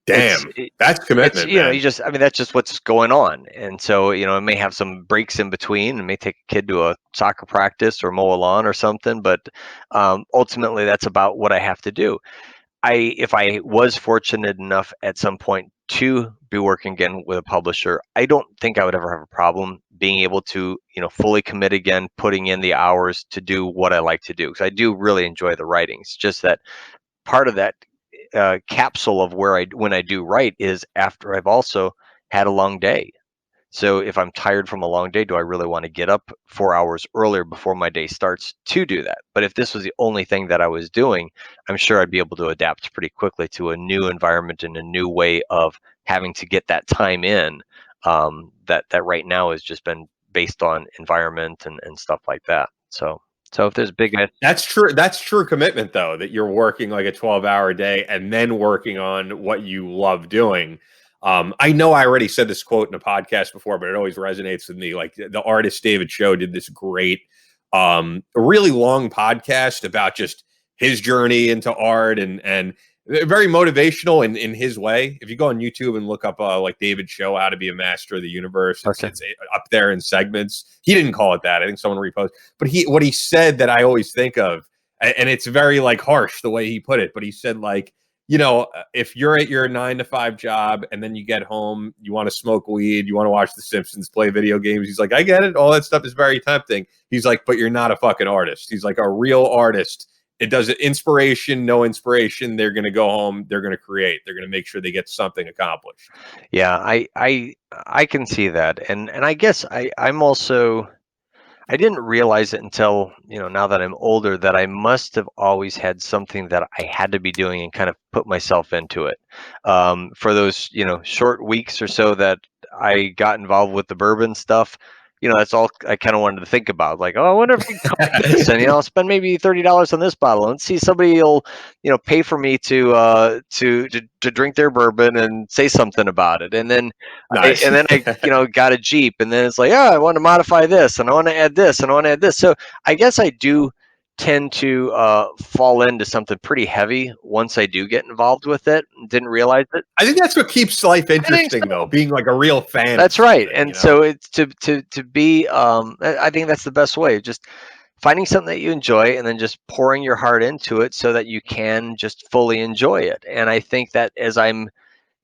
Damn, that's commitment. Man. That's just what's going on. And so, it may have some breaks in between, and may take a kid to a soccer practice or mow a lawn or something, but ultimately that's about what I have to do. If I was fortunate enough at some point to be working again with a publisher, I don't think I would ever have a problem being able to, fully commit again, putting in the hours to do what I like to do. Because I do really enjoy the writing. It's just that part of that capsule of when I do write is after I've also had a long day. So if I'm tired from a long day, do I really want to get up 4 hours earlier before my day starts to do that? But if this was the only thing that I was doing, I'm sure I'd be able to adapt pretty quickly to a new environment and a new way of having to get that time in, that right now has just been based on environment and stuff like that. So if there's that's true commitment, though, that you're working like a 12-hour day and then working on what you love doing. I know I already said this quote in a podcast before, but it always resonates with me. Like, the artist David Cho did this great, really long podcast about just his journey into art and very motivational in his way. If you go on YouTube and look up like David Cho, How to Be a Master of the Universe, it's up there in segments. He didn't call it that. I think someone reposted. But what he said that I always think of, and it's very like harsh the way he put it, but he said, like, if you're at your 9-to-5 job and then you get home, you want to smoke weed, you want to watch The Simpsons, play video games. He's like, I get it. All that stuff is very tempting. He's like, but you're not a fucking artist. He's like, a real artist, it does it. Inspiration, no inspiration. They're going to go home. They're going to create. They're going to make sure they get something accomplished. Yeah, I can see that. And I guess I'm also, I didn't realize it until, now that I'm older, that I must have always had something that I had to be doing and kind of put myself into it. For those, short weeks or so that I got involved with the bourbon stuff, that's all I kind of wanted to think about. Like, oh, I wonder if we can collect this, and I'll spend maybe $30 on this bottle, and see somebody will, pay for me to drink their bourbon and say something about it. And then, nice. I got a Jeep, and then it's like, I want to modify this, and I want to add this, and I want to add this. So I guess I do tend to fall into something pretty heavy once I do get involved with it. Didn't realize it. I think that's what keeps life interesting, though, being like a real fan. That's right. And so it's to be, I think that's the best way. Just finding something that you enjoy and then just pouring your heart into it so that you can just fully enjoy it. And I think that as I'm,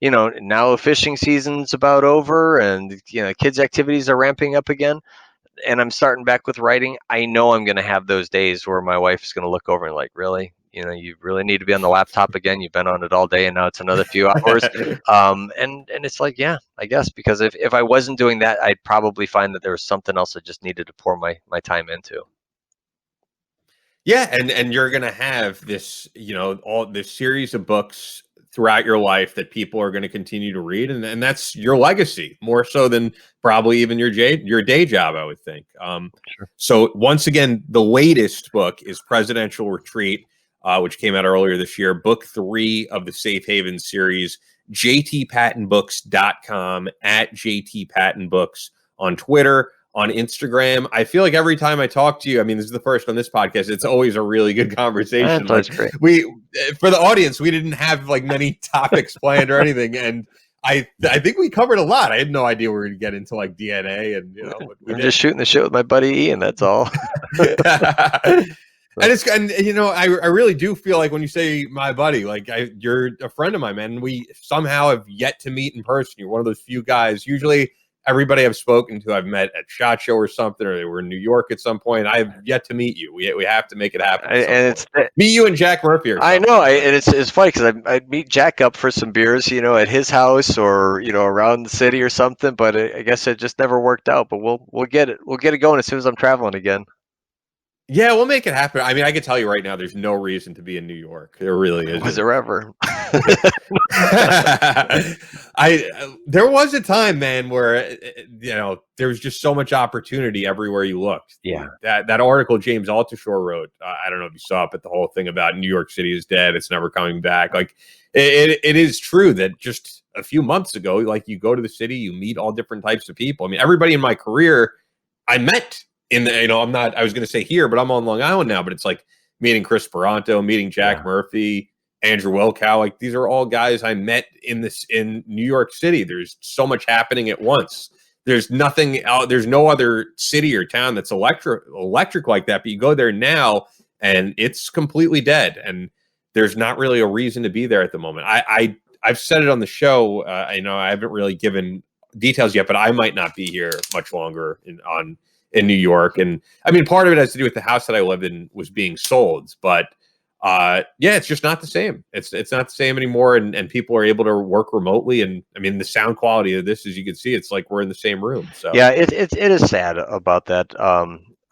now fishing season's about over and, kids' activities are ramping up again, and I'm starting back with writing, I know I'm going to have those days where my wife is going to look over and like, really? You really need to be on the laptop again. You've been on it all day and now it's another few hours. And it's like, yeah, I guess, because if I wasn't doing that, I'd probably find that there was something else I just needed to pour my time into. Yeah. And you're going to have this, all this series of books throughout your life that people are going to continue to read. And that's your legacy, more so than probably even your day job, I would think. Sure. So once again, the latest book is Presidential Retreat, which came out earlier this year, book 3 of the Safe Haven series, jtpattenbooks.com, at jtpattenbooks on Twitter, on Instagram. I feel like every time I talk to you, I mean, this is the first on this podcast, it's always a really good conversation. That's great. For the audience, we didn't have like many topics planned or anything. And I think we covered a lot. I had no idea we were going to get into like DNA and, I'm just shooting the shit with my buddy Ian. That's all. I really do feel like when you say my buddy, like you're a friend of mine, man. We somehow have yet to meet in person. You're one of those few guys. Usually everybody I've spoken to, I've met at SHOT Show or something, or they were in New York at some point. I have yet to meet you. We have to make it happen. Meet you and Jack Murphy. I know, and it's funny because I'd meet Jack up for some beers, at his house or around the city or something. But I guess it just never worked out. But we'll get it going as soon as I'm traveling again. Yeah, we'll make it happen. I mean, I can tell you right now, there's no reason to be in New York. There really is. Was there ever? There was a time, man, where there was just so much opportunity everywhere you looked. Yeah. That article James Altushore wrote, I don't know if you saw it, but the whole thing about New York City is dead, it's never coming back. Like it is true that just a few months ago, like you go to the city, you meet all different types of people. I mean, everybody in my career I met in the, I was going to say here, but I'm on Long Island now, but it's like meeting Chris Peranto, meeting Jack Murphy, Andrew Wilkow. Like these are all guys I met in New York City. There's so much happening at once. There's nothing out. There's no other city or town that's electric like that. But you go there now and it's completely dead. And there's not really a reason to be there at the moment. I've said it on the show. I haven't really given details yet, but I might not be here much longer in New York. And I mean, part of it has to do with the house that I lived in was being sold, but it's just not the same. It's not the same anymore. And people are able to work remotely. And I mean, the sound quality of this, as you can see, it's like we're in the same room. So yeah, it is sad about that.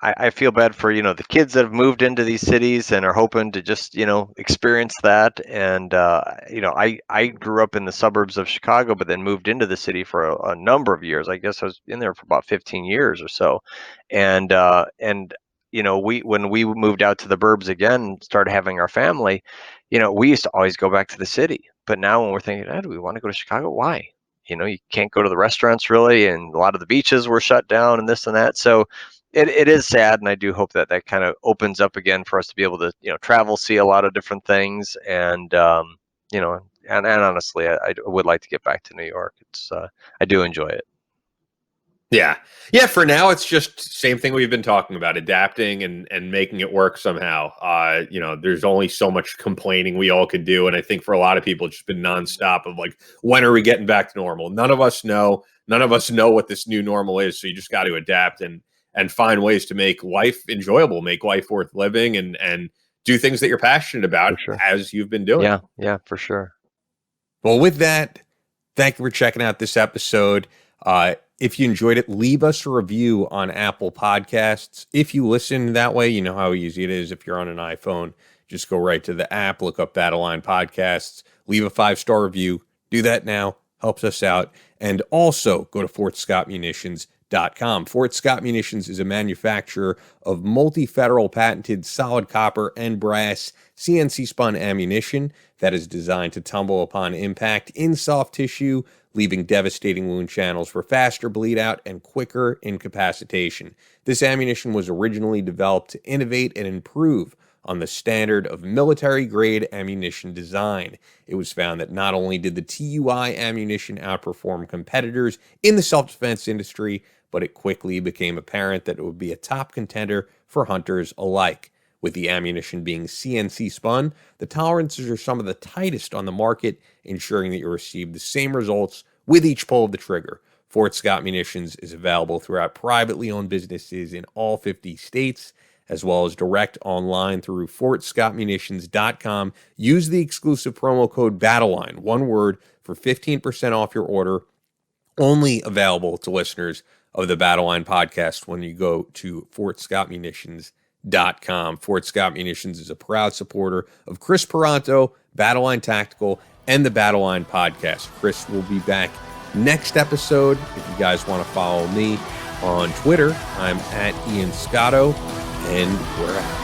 I feel bad for, the kids that have moved into these cities and are hoping to just, experience that. And, I grew up in the suburbs of Chicago, but then moved into the city for a number of years. I guess I was in there for about 15 years or so. And when we moved out to the burbs again, started having our family, we used to always go back to the city. But now when we're thinking, do we want to go to Chicago? Why? You can't go to the restaurants really. And a lot of the beaches were shut down and this and that. So it is sad. And I do hope that kind of opens up again for us to be able to, travel, see a lot of different things. And, and honestly, I would like to get back to New York. I do enjoy it. Yeah. For now, it's just same thing we've been talking about, adapting and making it work somehow. There's only so much complaining we all could do. And I think for a lot of people, it's just been nonstop of like, when are we getting back to normal? None of us know what this new normal is. So you just got to adapt and find ways to make life enjoyable, make life worth living and do things that you're passionate about as you've been doing. Yeah, for sure. Well, with that, thank you for checking out this episode. If you enjoyed it, leave us a review on Apple Podcasts. If you listen that way, you know how easy it is. If you're on an iPhone, just go right to the app, look up Battleline Podcasts, leave a 5-star review. Do that now. Helps us out. And also go to FortScottMunitions.com. Fort Scott Munitions is a manufacturer of multi-federal patented solid copper and brass CNC spun ammunition that is designed to tumble upon impact in soft tissue, leaving devastating wound channels for faster bleed out and quicker incapacitation. This ammunition was originally developed to innovate and improve on the standard of military-grade ammunition design. It was found that not only did the TUI ammunition outperform competitors in the self-defense industry, but it quickly became apparent that it would be a top contender for hunters alike. With the ammunition being CNC spun, the tolerances are some of the tightest on the market, ensuring that you receive the same results with each pull of the trigger. Fort Scott Munitions is available throughout privately owned businesses in all 50 states, as well as direct online through FortScottMunitions.com. Use the exclusive promo code BATTLELINE, one word, for 15% off your order, only available to listeners of the Battleline Podcast when you go to FortScottMunitions.com. Fort Scott Munitions is a proud supporter of Chris Peranto, Battleline Tactical, and the Battleline Podcast. Chris will be back next episode. If you guys want to follow me on Twitter, I'm at Ian Scotto, and we're out.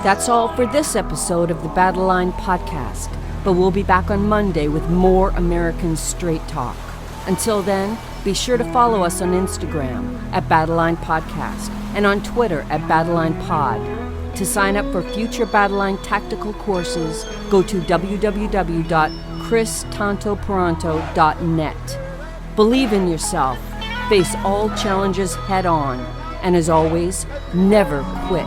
That's all for this episode of the Battleline Podcast, but we'll be back on Monday with more American Straight Talk. Until then, be sure to follow us on Instagram at Battleline Podcast and on Twitter at Battleline Pod. To sign up for future Battleline tactical courses, go to www.christantoperanto.net. Believe in yourself, face all challenges head on, and as always, never quit.